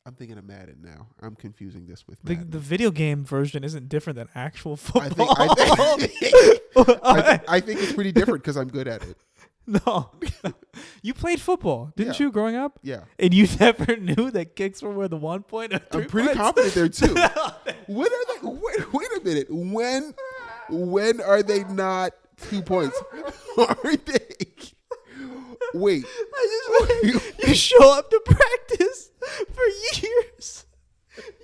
I'm thinking of Madden now. I'm confusing this with Madden. The video game version isn't different than actual football. I think it's pretty different because I'm good at it. No. You played football, didn't you, growing up? Yeah. And you never knew that kicks were worth 1 point or 3 I'm pretty points? confident there too. When are they? Wait a minute. When are they not 2 points? Are they? Wait. You show up to practice for years.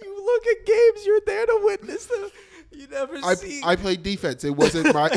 You look at games. You're there to witness them. You never see. I played defense. It wasn't my.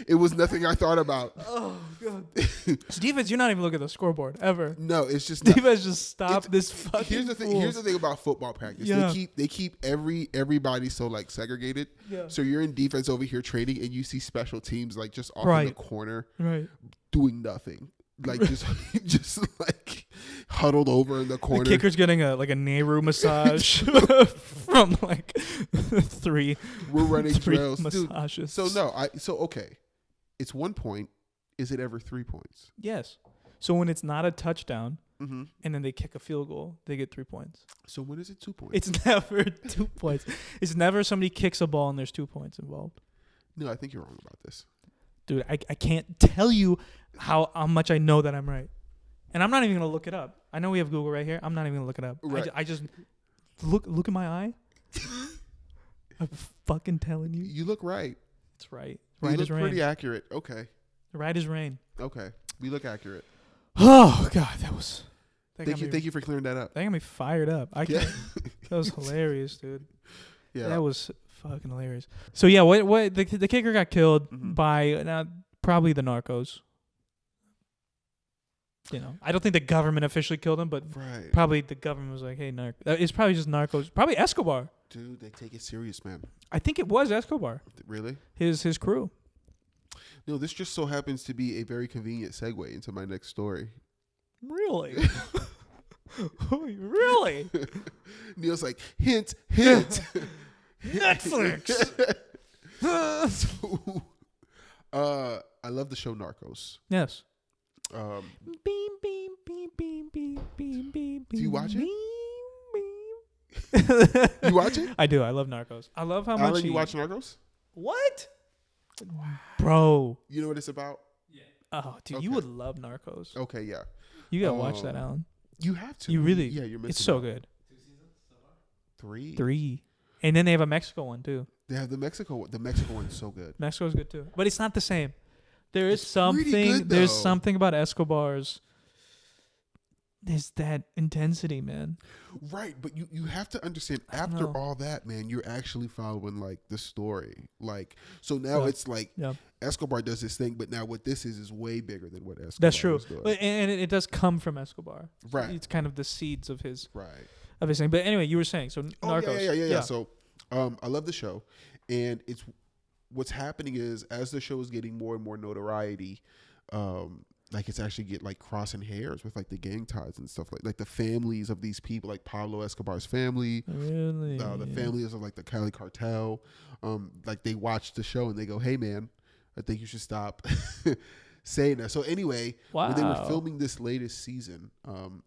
It was nothing I thought about. Oh god. It's defense. You're not even looking at the scoreboard ever. No, it's just defense. Just stop this fucking. Here's the thing. fools. Here's the thing about football practice. Yeah. They keep everybody so like segregated. Yeah. So you're in defense over here training, and you see special teams like just off in the corner, right, doing nothing, like just like huddled over in the corner. The kicker's getting a Nehru massage from like 3. We're running 3 drills, massages. Dude. So okay, it's 1 point. Is it ever 3 points? Yes. So when it's not a touchdown, Mm-hmm. and then they kick a field goal, they get 3 points. So when is it 2 points? It's never 2 points. It's never somebody kicks a ball and there's 2 points involved. No, I think you're wrong about this. Dude, I can't tell you how much I know that I'm right. And I'm not even going to look it up. I know we have Google right here. I'm not even going to look it up. Right. I just look in my eye. I'm fucking telling you. You look right. It's right. You Right look as rain. pretty accurate. Okay. Right as rain. Okay. We look accurate. Oh, God. Thank you for clearing that up. That got me fired up. That was hilarious, dude. Yeah. That was fucking hilarious. So yeah, what the kicker got killed Mm-hmm. by probably the narcos. I don't think the government officially killed him, but Right. probably the government was like, "Hey, it's probably just narcos." Probably Escobar. Dude, they take it serious, man. I think it was Escobar. Really? His crew. No, this just so happens to be a very convenient segue into my next story. Really? Really? Neil's like, hint. Netflix. So, I love the show Narcos. Yes. Do you watch it? You watch it? I do. I love Narcos. I love how much Alan, you watch Narcos? What? Bro. You know what it's about? Oh, dude, you Okay. would love Narcos. Okay, yeah. You gotta watch that, Alan. You have to. You really? Yeah, you're missing It's so out. good. 3? 3, and then they have a Mexico one too. They have the Mexico one. The Mexico one's so good. Mexico's good too, but it's not the same. There is It's something. pretty good, There's though. something about Escobar's. There's that intensity, man. Right, but you have to understand, after know. all that, man, you're actually following like the story. Like, so now Yeah. it's like Yeah, Escobar does this thing, but now what this is way bigger than what Escobar that's true. was doing. But, and it does come from Escobar. Right. It's kind of the seeds of his Right. thing. But anyway, you were saying so. Narcos. Yeah. So, I love the show, and it's what's happening is as the show is getting more and more notoriety, like it's actually crossing hairs with like the gang ties and stuff like the families of these people, like Pablo Escobar's family, Really? the families of like the Cali cartel. Like they watch the show and they go, "Hey, man, I think you should stop Chyna. So anyway, Wow. when they were filming this latest season,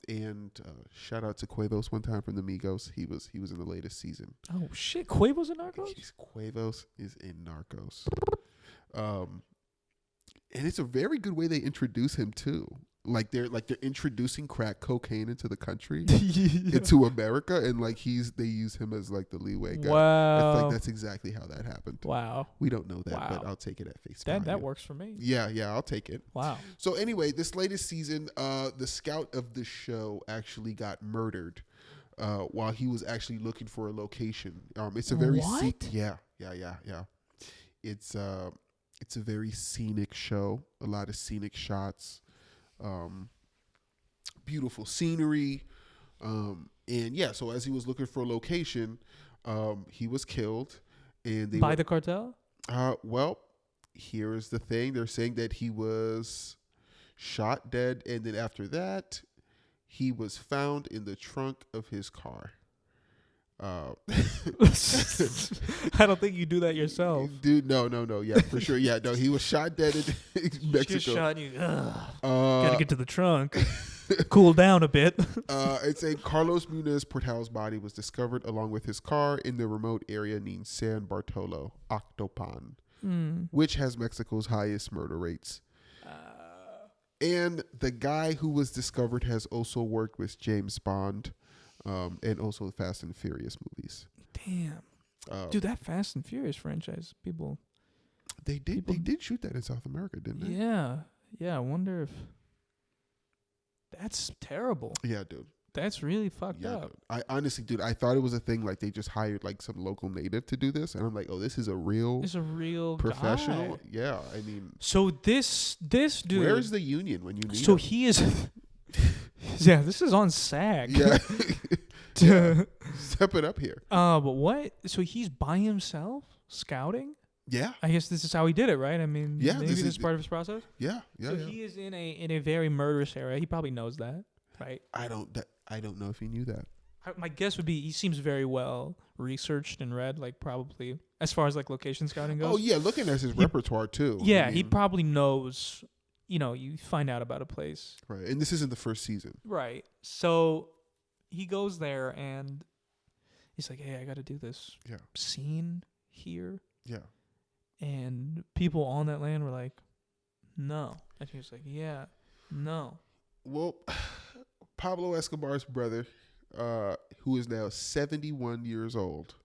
and shout out to Quavos one time from the Migos. He was in the latest season. Oh shit, Quavo's in Narcos? Quavos is in Narcos. And it's a very good way they introduce him too. Like they're introducing crack cocaine into the country, into America, and like they use him as like the leeway guy. Wow. It's like that's exactly how that happened. Wow. We don't know that, Wow. but I'll take it at face value. That works for me. Yeah, I'll take it. Wow. So anyway, this latest season, the scout of the show actually got murdered while he was actually looking for a location. It's a very yeah. It's a very scenic show. A lot of scenic shots. Beautiful scenery, and yeah. So as he was looking for a location, he was killed, and by the cartel. Well, here is the thing: they're saying that he was shot dead, and then after that, he was found in the trunk of his car. I don't think you do that yourself, dude. No. Yeah, for sure. Yeah, no. He was shot dead in Mexico. Just shot you. Gotta get to the trunk. Cool down a bit. It's a Carlos Muniz Portal's body was discovered along with his car in the remote area named San Bartolo, Octopan, which has Mexico's highest murder rates. And the guy who was discovered has also worked with James Bond. And also the Fast and Furious movies. Damn, dude, that Fast and Furious franchise, they did shoot that in South America, didn't they? Yeah. I wonder if that's terrible. Yeah, dude, that's really fucked up. Dude. I honestly, dude, I thought it was a thing like they just hired like some local native to do this, and I'm like, oh, this is a real professional. Guy. Yeah, I mean, so this dude, where's the union when you need? So him? he is. Yeah, this is on SAG. Yeah. Yeah. Step it up here. But what? So he's by himself scouting? Yeah. I guess this is how he did it, right? I mean, yeah, maybe this is part of his process. Yeah. So he is in a very murderous area. He probably knows that, right? I don't know if he knew that. My guess would be he seems very well researched and read, like probably as far as like location scouting goes. Oh yeah, looking at his repertoire too. Yeah, I mean, he probably knows. You find out about a place. Right. And this isn't the first season. Right. So he goes there and he's like, hey, I got to do this scene here. Yeah. And people on that land were like, no. And he was like, yeah, no. Well, Pablo Escobar's brother, who is now 71 years old,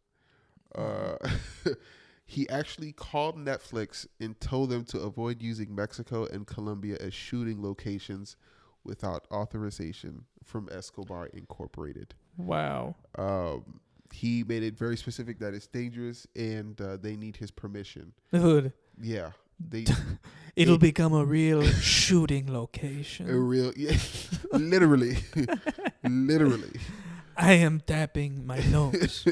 he actually called Netflix and told them to avoid using Mexico and Colombia as shooting locations without authorization from Escobar Incorporated. Wow. He made it very specific that it's dangerous and they need his permission. Dude. Yeah. It'll become a real shooting location. Literally. Literally. I am tapping my nose.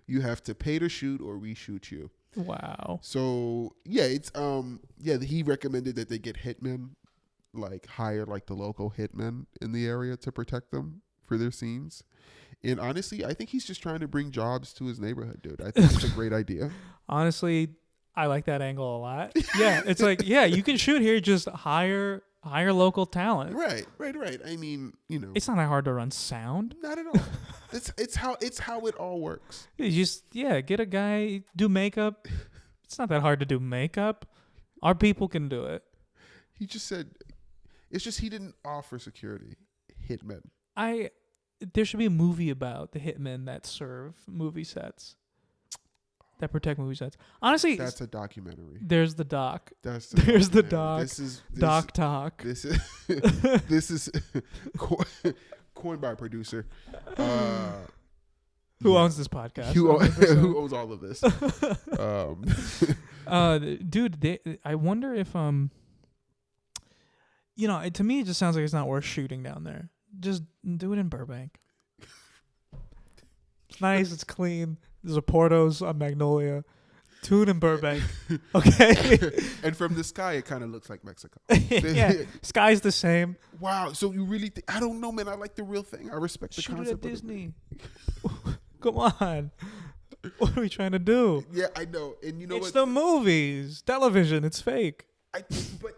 You have to pay to shoot or we shoot you. Wow. So yeah, it's he recommended that they get hitmen, like hire like the local hitmen in the area to protect them for their scenes. And honestly, I think he's just trying to bring jobs to his neighborhood, dude. I think it's a great idea. Honestly, I like that angle a lot. Yeah, it's like, yeah, you can shoot here, just hire local talent. Right. I mean, it's not that hard to run sound. Not at all. It's how it all works. You just get a guy, do makeup. It's not that hard to do makeup. Our people can do it. He just said it's just he didn't offer security. Hitmen. There should be a movie about the hitmen that serve movie sets. That protect movie sets. Honestly, that's a documentary. There's the doc. There's the doc. This is Doc Talk. This is coined by a producer. Who owns this podcast? Who owns all of this? Dude, I wonder if to me it just sounds like it's not worth shooting down there. Just do it in Burbank. It's nice. It's clean. There's a Porto's on Magnolia. Tune in Burbank. Okay. And from the sky, it kind of looks like Mexico. Yeah. Sky's the same. Wow. So you really I don't know, man. I like the real thing. I respect the concept. Shoot it at Disney. Come on. What are we trying to do? Yeah, I know. And you know it's the movies. Television. It's fake. But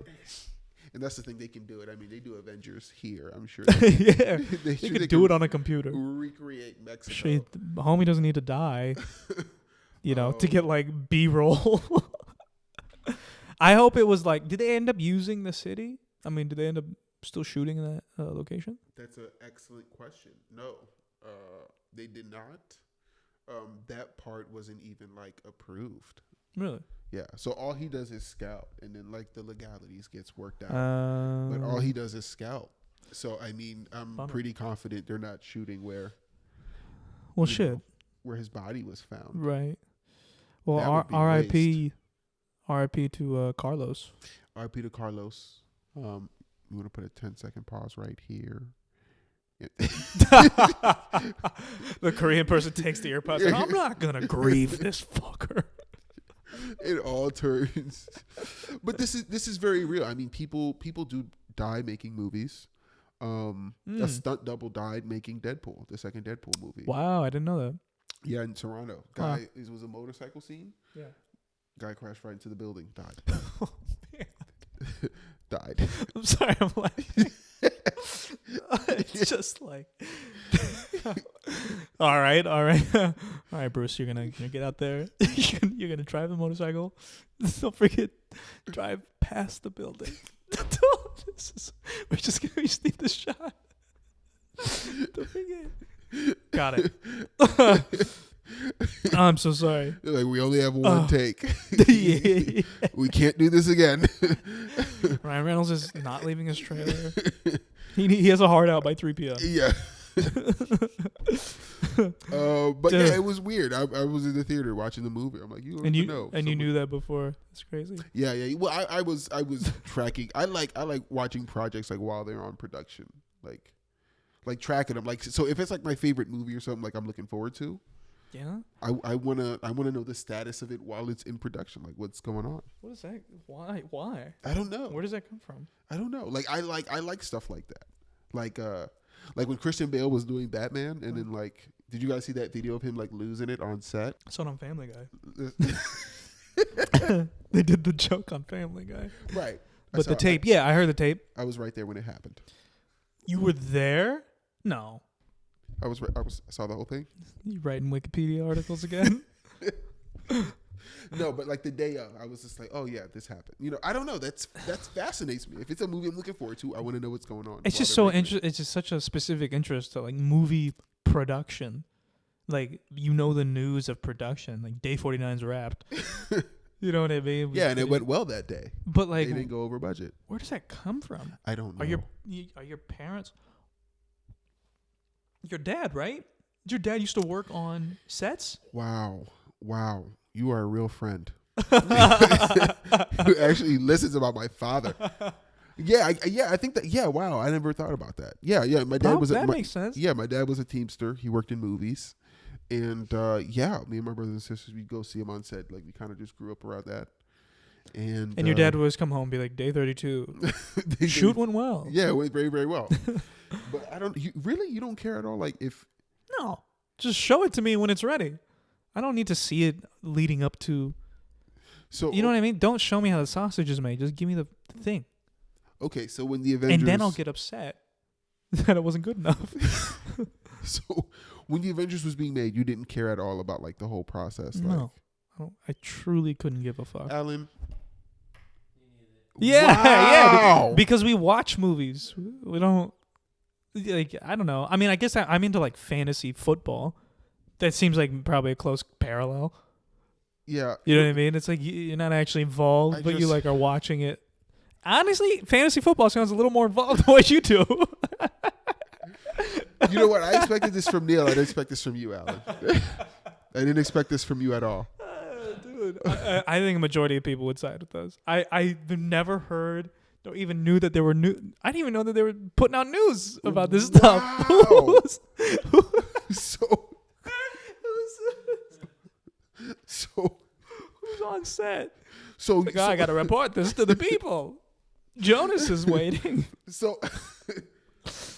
And that's the thing, they can do it. I mean, they do Avengers here. I'm sure. Yeah, they could do it on a computer. Recreate Mexico. Shit, the homie doesn't need to die, to get like B-roll. I hope it was like, did they end up using the city? I mean, did they end up still shooting in that location? That's an excellent question. No, they did not. That part wasn't even like approved. Really? Yeah. So all he does is scout, and then like the legalities gets worked out. But all he does is scout. So I mean, I'm pretty confident they're not shooting where. Well, shit. Where his body was found. Right. Well, R.I.P. R.I.P. to Carlos. R.I.P. to Carlos. We want to put a 10-second pause right here. The Korean person takes the earpods. I'm not gonna grieve this fucker. It all turns, but this is very real. I mean, people do die making movies. A stunt double died making Deadpool, the second Deadpool movie. Wow, I didn't know that. Yeah, in Toronto, it was a motorcycle scene. Yeah, guy crashed right into the building, died. Oh, man. Died. I'm sorry, I'm laughing. It's just like, all right, Bruce, you're gonna get out there. You're gonna drive the motorcycle. Don't forget, drive past the building. We just need the shot. Don't forget. Got it. I'm so sorry. Like, we only have one take. Yeah. We can't do this again. Ryan Reynolds is not leaving his trailer. He has a hard out by 3 p.m. Yeah. But yeah, it was weird. I was in the theater watching the movie. I'm like, you know. And you knew that before. It's crazy. Yeah. Well, I was tracking. I like watching projects like while they're on production. Like tracking them. Like, so if it's like my favorite movie or something like I'm looking forward to. Yeah. I wanna know the status of it while it's in production. Like, what's going on? What is that? Why? I don't know. Where does that come from? I don't know. Like, I like stuff like that. Like when Christian Bale was doing Batman, and then like, did you guys see that video of him like losing it on set? I saw it on Family Guy. They did the joke on Family Guy. Right. But the tape, I heard the tape. I was right there when it happened. You were there? No. I saw the whole thing. You writing Wikipedia articles again? No, but like the day of, I was just like, oh yeah, this happened. I don't know. That fascinates me. If it's a movie I'm looking forward to, I want to know what's going on. It's just so interesting. It's just such a specific interest to like movie production. Like, the news of production. Like, Day 49's wrapped. You know what I mean? Yeah, and it went well that day. But like, they didn't go over budget. Where does that come from? I don't know. Are your parents? Your dad, right? Your dad used to work on sets? Wow. You are a real friend. Who actually listens about my father. Yeah, I think that. Yeah, wow, I never thought about that. Yeah. My dad makes sense. Yeah, my dad was a Teamster. He worked in movies, and me and my brothers and sisters, we'd go see him on set. Like, we kind of just grew up around that. And your dad would always come home and be like, day 32. Shoot went well. Yeah, it went very, very well. But you don't care at all? Like, if... No. Just show it to me when it's ready. I don't need to see it leading up to... So, you know what I mean? Don't show me how the sausage is made. Just give me the thing. Okay, so when the Avengers... And then I'll get upset that it wasn't good enough. So, when the Avengers was being made, you didn't care at all about, like, the whole process? No. I truly couldn't give a fuck. Alan... Yeah, wow. Yeah. Because we watch movies. We don't... Like, I don't know. I mean, I guess I'm into like fantasy football. That seems like probably a close parallel. Yeah. You know what I mean? It's like you're not actually involved, but you like are watching it. Honestly, fantasy football sounds a little more involved than what you do. You know what? I expected this from Neil. I didn't expect this from you, Alan. I didn't expect this from you at all. Dude, I think a majority of people would side with us. I've never heard... Don't even knew that there were new. I didn't even know that they were putting out news about this stuff. So who's on set? So I got to report this to the people. Jonas is waiting. So,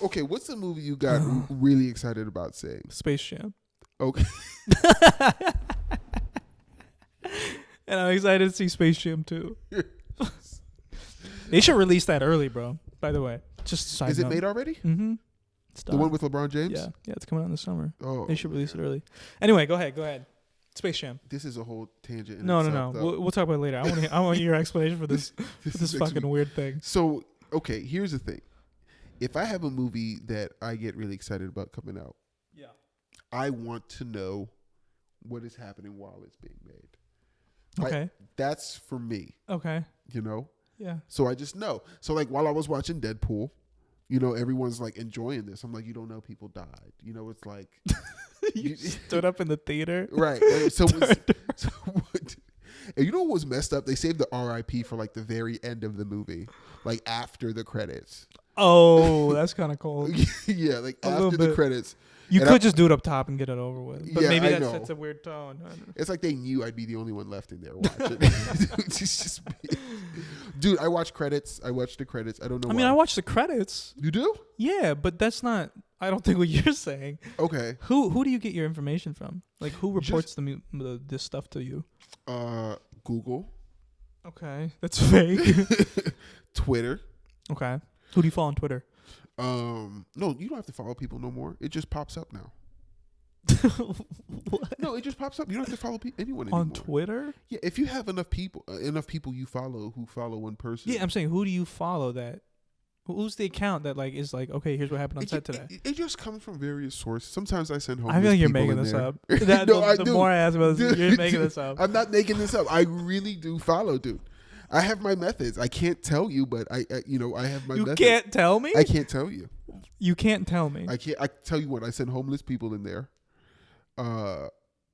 okay, what's the movie you got really excited about seeing? Space Jam. Okay. And I'm excited to see Space Jam 2. They should release that early, bro. By the way, just side Is note. it made already? Mm-hmm. The one with LeBron James? Yeah, it's coming out in the summer. Oh, They should release it early. Anyway, go ahead. Space Jam. This is a whole tangent. No. Though. We'll talk about it later. I want your explanation for this this fucking me. weird thing. So, okay, here's the thing. If I have a movie that I get really excited about coming out, I want to know what is happening while it's being made. Okay. That's for me. Okay. You know? Yeah. So I just know. So like while I was watching Deadpool, you know, everyone's like enjoying this. I'm like, you don't know people died. You know, it's like you stood up in the theater. Right. And you know what was messed up? They saved the RIP for like the very end of the movie, like after the credits. Oh, that's kind of cold. Yeah, like A after the credits. You could just do it up top and get it over with. But yeah, maybe that sets a weird tone. It's like they knew I'd be the only one left in there watching. It's just me. Dude, I watch credits. I watch the credits. I don't know why. I watch the credits. You do? Yeah, but that's not, I don't think what you're saying. Okay. Who do you get your information from? Like, who reports this stuff to you? Google. Okay. That's fake. Twitter. Okay. Who do you follow on Twitter? No, you don't have to follow people no more. It just pops up now. What? No, it just pops up. You don't have to follow anyone anymore. On Twitter? Yeah, if you have enough people you follow who follow one person. Yeah, I'm saying, who do you follow that? Who's the account that like is like, okay, here's what happened on set today? It just comes from various sources. Sometimes I send homeless I feel like you're people making in this there. up. The more I ask about this, you're making this up. I'm not making this up. I really do follow, dude. I have my methods. I can't tell you, but I have my methods. You can't tell me? I can't tell you. You can't tell me. I can't. I tell you what. I send homeless people in there.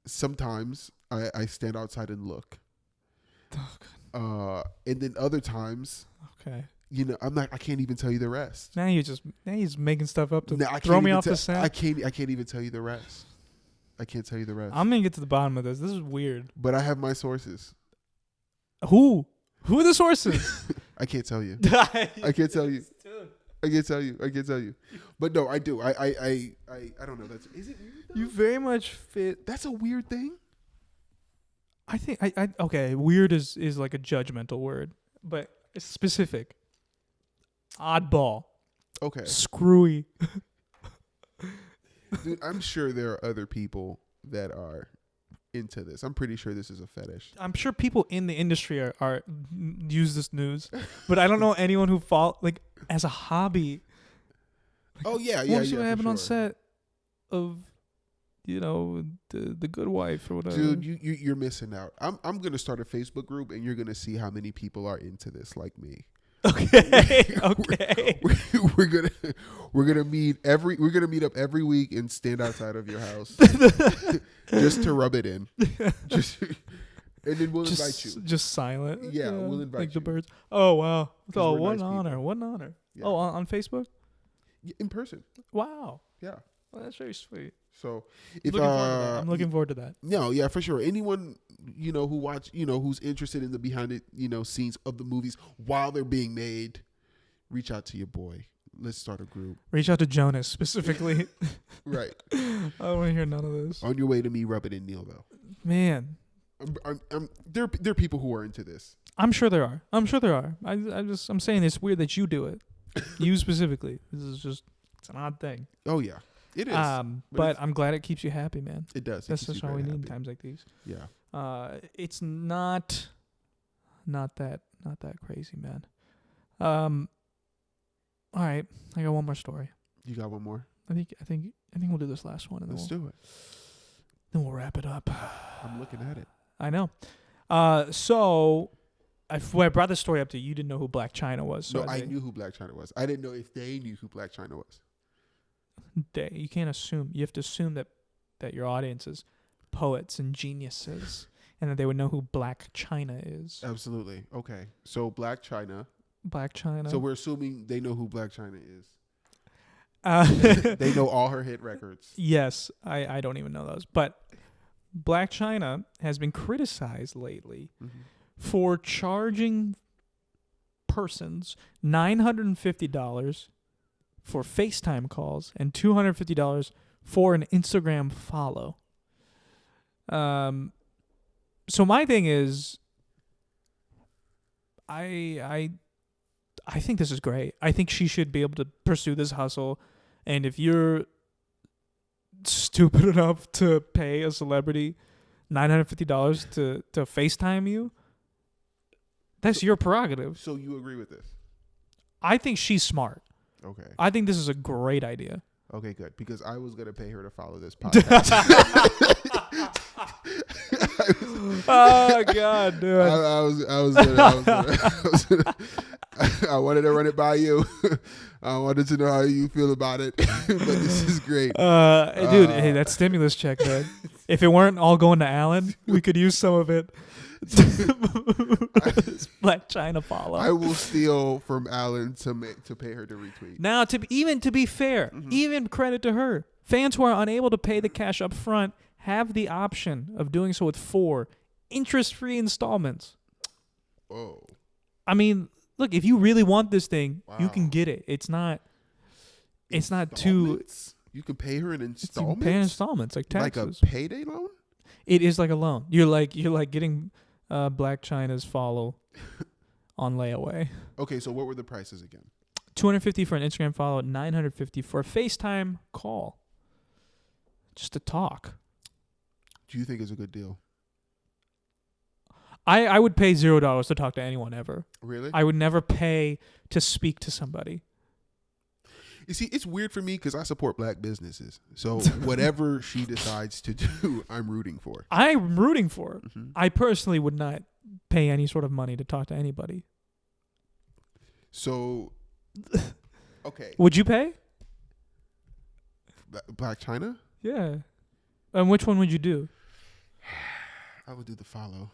Sometimes I stand outside and look. Oh, and then other times, okay. You know, I can't even tell you the rest. Now you're making stuff up to throw me off the scent. I can't even tell you the rest. I can't tell you the rest. I'm gonna get to the bottom of this. This is weird. But I have my sources. Who are the sources? I can't tell you. I can't tell you. I can't tell you. But no, I do. I don't know. Is it weird though? You very much fit. That's a weird thing. I think okay. Weird is like a judgmental word, but it's specific. Oddball. Okay. Screwy. Dude, I'm sure there are other people that are into this. I'm pretty sure this is a fetish. I'm sure people in the industry are use this news, but I don't know anyone who follow like as a hobby. Oh yeah. Want to see what happened on set of, the Good Wife or whatever. Dude, you're missing out. I'm gonna start a Facebook group, and you're gonna see how many people are into this like me. Okay. Okay. We're gonna meet up every week and stand outside of your house just to rub it in. And then we'll invite you. Just silent. Yeah, we'll invite like you. the birds. Oh wow. Oh, what nice an honor. people. What an honor. Yeah. Oh, on Facebook? In person. Wow. Yeah. Well, that's very sweet. So I'm looking forward to that. No, yeah, for sure. Anyone who's interested in the behind it scenes of the movies while they're being made, reach out to your boy. Let's start a group. Reach out to Jonas specifically. Right. I don't want to hear none of this. On your way to me, rub it in Neil though. Man, there are people who are into this. I'm sure there are. I'm saying it's weird that you do it. You specifically. It's an odd thing. Oh yeah. It is. But I'm glad it keeps you happy, man. It does. That's just all we need in times like these. Yeah. It's not that crazy, man. All right, I got one more story. You got one more? I think we'll do this last one, and Let's do it. Then we'll wrap it up. I'm looking at it. I know. So when I brought this story up to you, you didn't know who Blacc Chyna was. So No, I knew who Blacc Chyna was. I didn't know if they knew who Blacc Chyna was. You can't assume. You have to assume that your audience is poets and geniuses, and that they would know who Blacc Chyna is. Absolutely. Okay. So Blacc Chyna. Blacc Chyna. So we're assuming they know who Blacc Chyna is. Uh, They know all her hit records. Yes, I don't even know those. But Blacc Chyna has been criticized lately for charging persons $950 for FaceTime calls and $250 for an Instagram follow. So my thing is, I I think this is great. I think she should be able to pursue this hustle. And if you're stupid enough to pay a celebrity $950 to FaceTime you, that's your prerogative. So you agree with this? I think she's smart. Okay. I think this is a great idea. Okay, good. Because I was gonna pay her to follow this podcast. Oh God, dude! I wanted to run it by you. I wanted to know how you feel about it. But this is great, dude. Hey, that stimulus check, man. If it weren't all going to Alan, we could use some of it. Blacc Chyna follow. I will steal from Alan to pay her to retweet. Now, to be fair, even credit to her. Fans who are unable to pay the cash up front have the option of doing so with 4 interest-free installments. Oh. I mean, look, if you really want this thing, you can get it. It's not too. You can pay her in installments. You can pay in installments, like taxes. Like a payday loan. It is like a loan. You're like getting Blacc Chyna's follow on layaway. Okay, so what were the prices again? $250 for an Instagram follow, $950 for a FaceTime call. Just to talk. Do you think it's a good deal? I would pay $0 to talk to anyone ever. Really? I would never pay to speak to somebody. You see, it's weird for me because I support black businesses. So whatever she decides to do, I'm rooting for. I'm rooting for her. Mm-hmm. I personally would not pay any sort of money to talk to anybody. So, okay. Would you pay? Blacc Chyna? Yeah. And which one would you do? I would do the follow.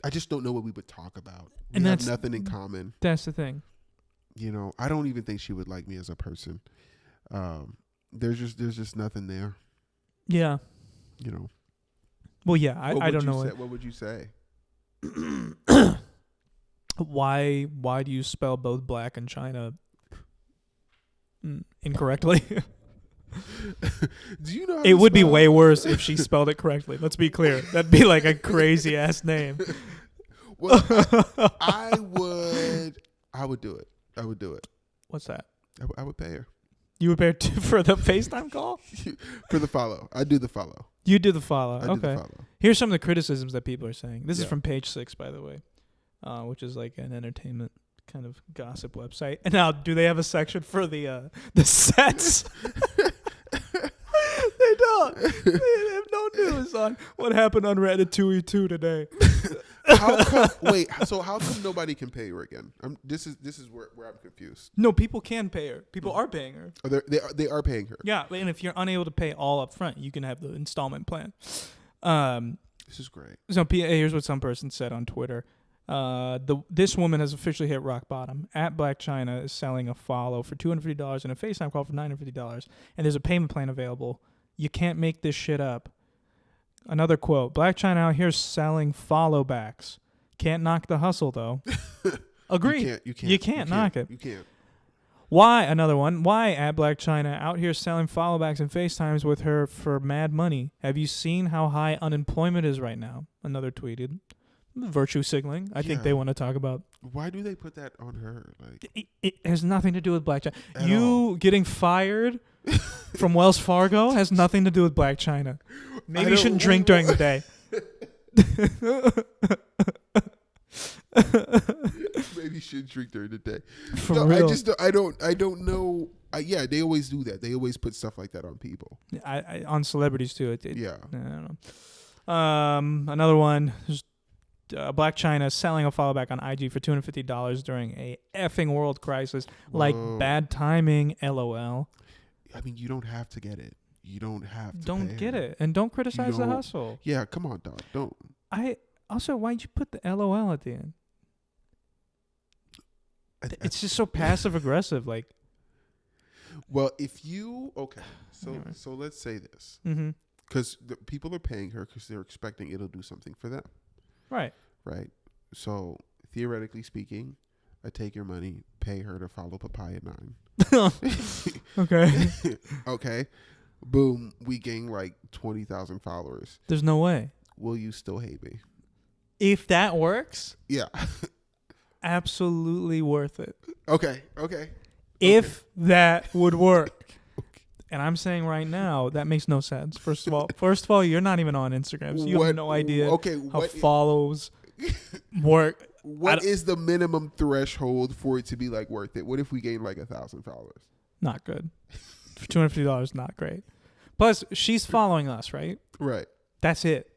I just don't know what we would talk about. We And have that's nothing in common. That's the thing. You know, I don't even think she would like me as a person. There's just nothing there. Yeah. You know. Well, yeah, I don't know. What would you say? Why do you spell both Blacc and Chyna incorrectly? Do you know? It would be way worse if she spelled it correctly. Let's be clear. That'd be like a crazy ass name. Well, I would do it. I would do it. What's that? I would pay her. You would pay her for the FaceTime call? For the follow. I do the follow. You do the follow. I do the follow. Here's some of the criticisms that people are saying. This is Yeah. from Page 6, by the way, which is like an entertainment kind of gossip website. And now, do they have a section for the sets? They don't. They have no news on what happened on Reddit 2E2 today. So how come nobody can pay her again? This is where I'm confused. No, people can pay her. People are paying her. Oh, they are paying her. Yeah, and if you're unable to pay all up front, you can have the installment plan. This is great. So here's what some person said on Twitter. This woman has officially hit rock bottom. At Blacc Chyna is selling a follow for $250 and a FaceTime call for $950, and there's a payment plan available. You can't make this shit up. Another quote: Blacc Chyna out here selling follow backs. Can't knock the hustle though. Agree. You can't knock it. You can't. Why? Another one. Why at Blacc Chyna out here selling follow backs and FaceTimes with her for mad money? Have you seen how high unemployment is right now? Another tweeted. Virtue signaling. I think they want to talk about. Why do they put that on her? Like, it has nothing to do with Blacc Chyna. You getting fired from Wells Fargo has nothing to do with Blacc Chyna. Maybe you shouldn't drink during the day. Maybe you should drink during the day. For real. I don't know. Yeah, they always do that. They always put stuff like that on people. On celebrities too. Yeah. I don't know. Another one. Blacc Chyna selling a follow back on IG for $250 during a effing world crisis. Whoa. Like bad timing, LOL. I mean, you don't have to get it. You don't have to. Don't get it. And don't criticize the hustle. Yeah, come on, dog. Don't. Also, why'd you put the LOL at the end? It's just so passive aggressive. Like, well, if you so let's say this, because the people are paying her because they're expecting it'll do something for them. Right. So theoretically speaking, I take your money, pay her to follow Papaya 9. Okay. Okay. Boom. We gain like 20,000 followers. There's no way. Will you still hate me? If that works, yeah. absolutely worth it. Okay. If that would work. And I'm saying right now, that makes no sense. First of all, you're not even on Instagram. So you have no idea how follows work. What is the minimum threshold for it to be like worth it? What if we gain like 1,000 followers? Not good. For $250, not great. Plus, she's following us, right? Right. That's it.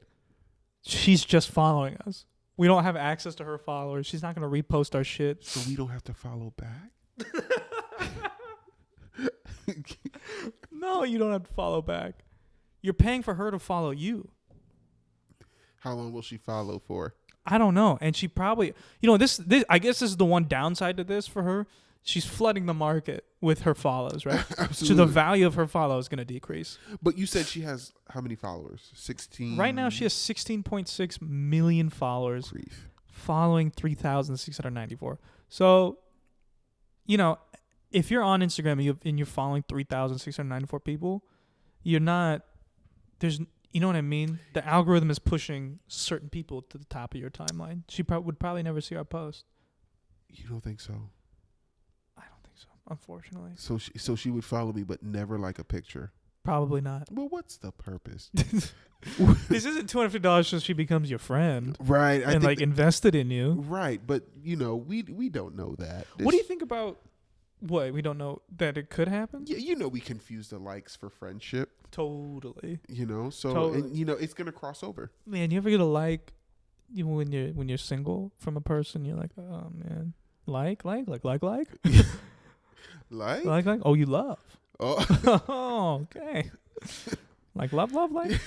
She's just following us. We don't have access to her followers. She's not going to repost our shit. So we don't have to follow back? No, you don't have to follow back. You're paying for her to follow you. How long will she follow for? I don't know. And she probably, this I guess this is the one downside to this for her. She's flooding the market with her follows, right? Absolutely. So the value of her follow is going to decrease. But you said she has how many followers? 16? Right now she has 16.6 million followers. Grief. Following 3,694. So, if you're on Instagram and you're following 3,694 people, you know what I mean? The algorithm is pushing certain people to the top of your timeline. She would probably never see our post. You don't think so? I don't think so, unfortunately. So she would follow me but never like a picture? Probably not. Well, what's the purpose? This isn't $250 so she becomes your friend. Right. And invested in you. Right. But, we don't know that. What do you think about... What? We don't know that it could happen? Yeah, we confuse the likes for friendship. Totally. So totally. And it's gonna cross over. Man, you ever get a like when you're single from a person? You're like, oh man, like. Like? Oh, you love. Oh, oh, okay. Like love, like.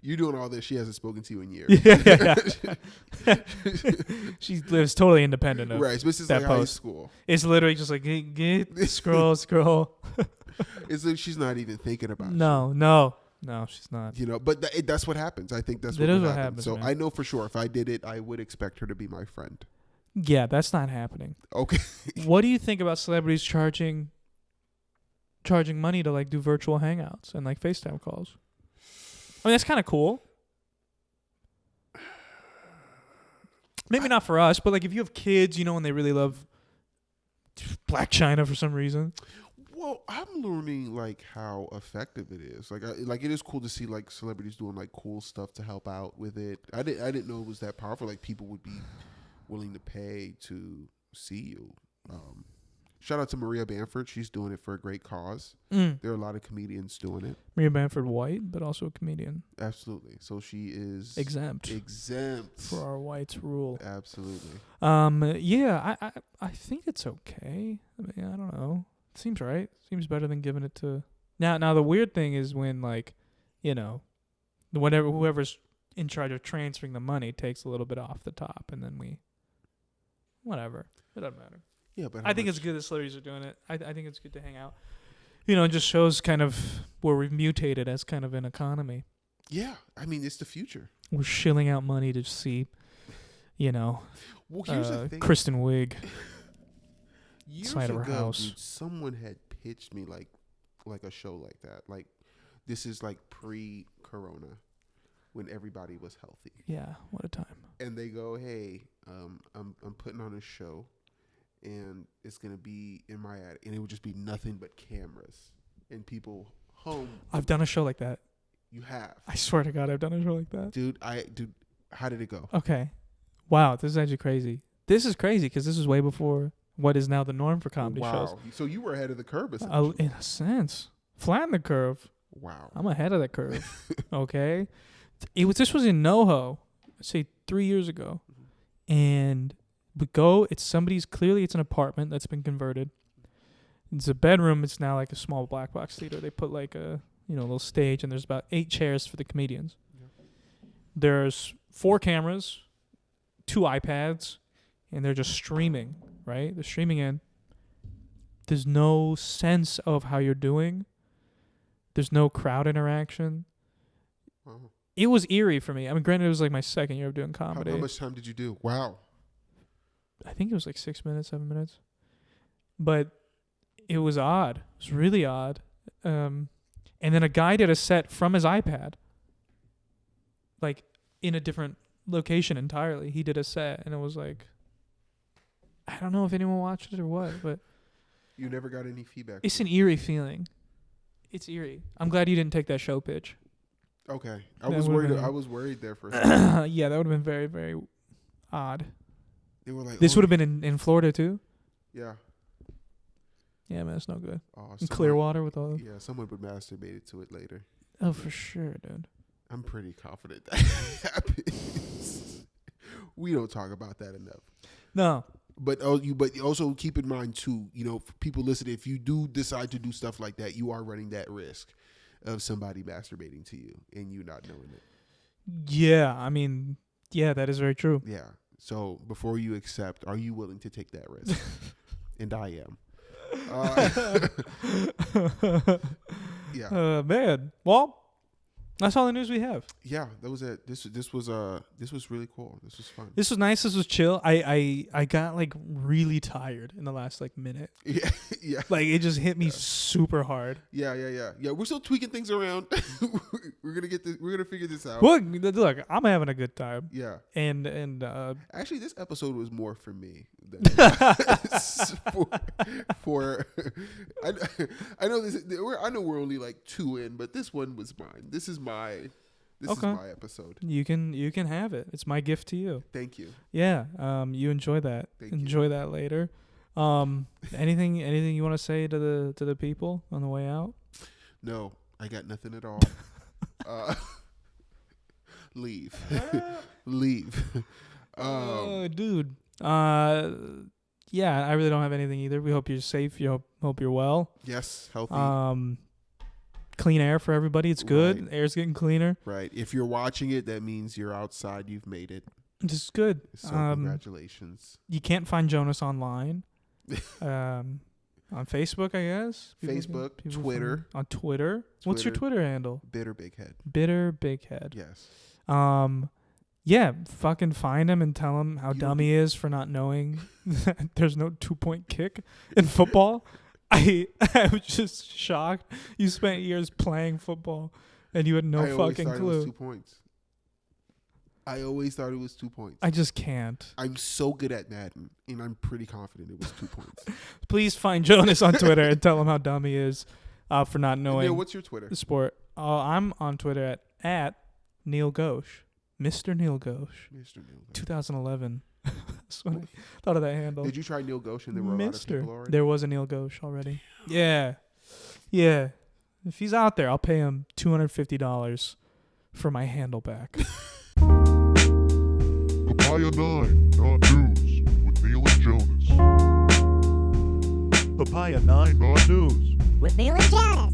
You're doing all this. She hasn't spoken to you in years. Yeah. She lives totally independent of right. So this is that like post. high school. It's literally just like get scroll. It's like she's not even thinking about. No, she's not. But that's what happens. I think that's what happens. So man. I know for sure if I did it, I would expect her to be my friend. Yeah, that's not happening. Okay. What do you think about celebrities charging money to like do virtual hangouts and like FaceTime calls? I mean, that's kind of cool. Maybe not for us, but like if you have kids, and they really love Blacc Chyna for some reason. Well, I'm learning like how effective it is. Like it is cool to see like celebrities doing like cool stuff to help out with it. I didn't know it was that powerful. Like people would be willing to pay to see you. Shout out to Maria Bamford. She's doing it for a great cause. There are a lot of comedians doing it. Maria Bamford, white, but also a comedian. Absolutely. So she is exempt for our whites rule. Absolutely. Yeah, I think it's okay. I mean, I don't know. It seems right. Seems better than giving it to. Now the weird thing is when like, whoever's in charge of transferring the money takes a little bit off the top, and then whatever. It doesn't matter. Yeah, but I think it's good that celebrities are doing it. I think it's good to hang out. It just shows kind of where we've mutated as kind of an economy. Yeah, I mean, it's the future. We're shilling out money to see, well, here's the thing. Kristen Wiig Years side of her ago, house. Dude, someone had pitched me like a show like that. Like this is like pre-corona when everybody was healthy. Yeah, what a time. And they go, hey, I'm putting on a show. And it's going to be in my attic. And it would just be nothing but cameras. And people home. I've done a show like that. You have? I swear to God, I've done a show like that. Dude, how did it go? Okay. Wow, this is actually crazy. This is crazy because this is way before what is now the norm for comedy shows. Wow. So you were ahead of the curve, essentially. In a sense. Flatten the curve. Wow. I'm ahead of the curve. Okay? This was in NoHo, say 3 years ago. And... it's an apartment that's been converted. It's a bedroom. It's now like a small black box theater. They put like a, little stage and there's about 8 chairs for the comedians. Yeah. There's 4 cameras, 2 iPads, and they're just streaming, right? They're streaming in. There's no sense of how you're doing. There's no crowd interaction. Wow. It was eerie for me. I mean, granted, it was like my second year of doing comedy. How much time did you do? Wow. I think it was like 6 minutes, 7 minutes. But it was odd. It was really odd. And then a guy did a set from his iPad. Like in a different location entirely. He did a set and it was like I don't know if anyone watched it or what, but You never got any feedback. it's an eerie feeling. It's eerie. I'm glad you didn't take that show pitch. Okay, I That was would've worried. been- I was worried there for a second. Yeah, that would have been very, very odd. They were like, This oh, would have been in Florida too. Yeah. Yeah, man, it's no good. Oh, In someone- Clearwater with all. Yeah, someone would masturbate to it later. Oh, for sure, dude. I'm pretty confident that happens. We don't talk about that enough. No. But also keep in mind too, for people listening, if you do decide to do stuff like that, you are running that risk of somebody masturbating to you and you not knowing it. Yeah, I mean, yeah, that is very true. Yeah. So before you accept, are you willing to take that risk? And I am. Yeah. Man. Well, that's all the news we have. Yeah, that was it. This was really cool. This was fun. This was nice. This was chill. I got like really tired in the last like minute. Yeah, yeah. Like it just hit me super hard. Yeah. We're still tweaking things around. We're gonna get this. We're gonna figure this out. Look, I'm having a good time. Yeah. And Actually, this episode was more for me than for I know this. I know we're only like 2 in, but this one was mine. This is my episode. you can have it. It's my gift to you. Thank you. Yeah. You enjoy that. Enjoy that later. Anything you want to say to the people on the way out? No, I got nothing at all. Leave. Leave. Dude. Yeah, I really don't have anything either. We hope you're safe. Hope you're well. Yes, healthy. Clean air for everybody. It's good. Right. Air's getting cleaner. Right. If you're watching it, that means you're outside. You've made it. This is good. So congratulations. You can't find Jonas online. On Facebook, I guess. Facebook, people Twitter. On Twitter. What's your Twitter handle? Bitter Big Head. Bitter Big Head. Yes. Yeah, fucking find him and tell him how dumb he is for not knowing that there's no 2-point kick in football. I was just shocked. You spent years playing football and you had no fucking clue. It was 2 points. I always thought it was 2 points. I just can't. I'm so good at Madden, and I'm pretty confident it was 2 points. Please find Jonas on Twitter and tell him how dumb he is for not knowing. Neil, what's your Twitter? The sport. I'm on Twitter at Neil Ghosh. Mr. Neil Ghosh. Mr. Neil Ghosh. 2011. That's when I thought of that handle. Did you try Neil Ghosh and there were a lot of people already? There was a Neil Ghosh already. Yeah. Yeah. If he's out there, I'll pay him $250 for my handle back. Papaya 9, non-news, with Neil and Jonas. Papaya 9 non-news. With Neil and Jonas.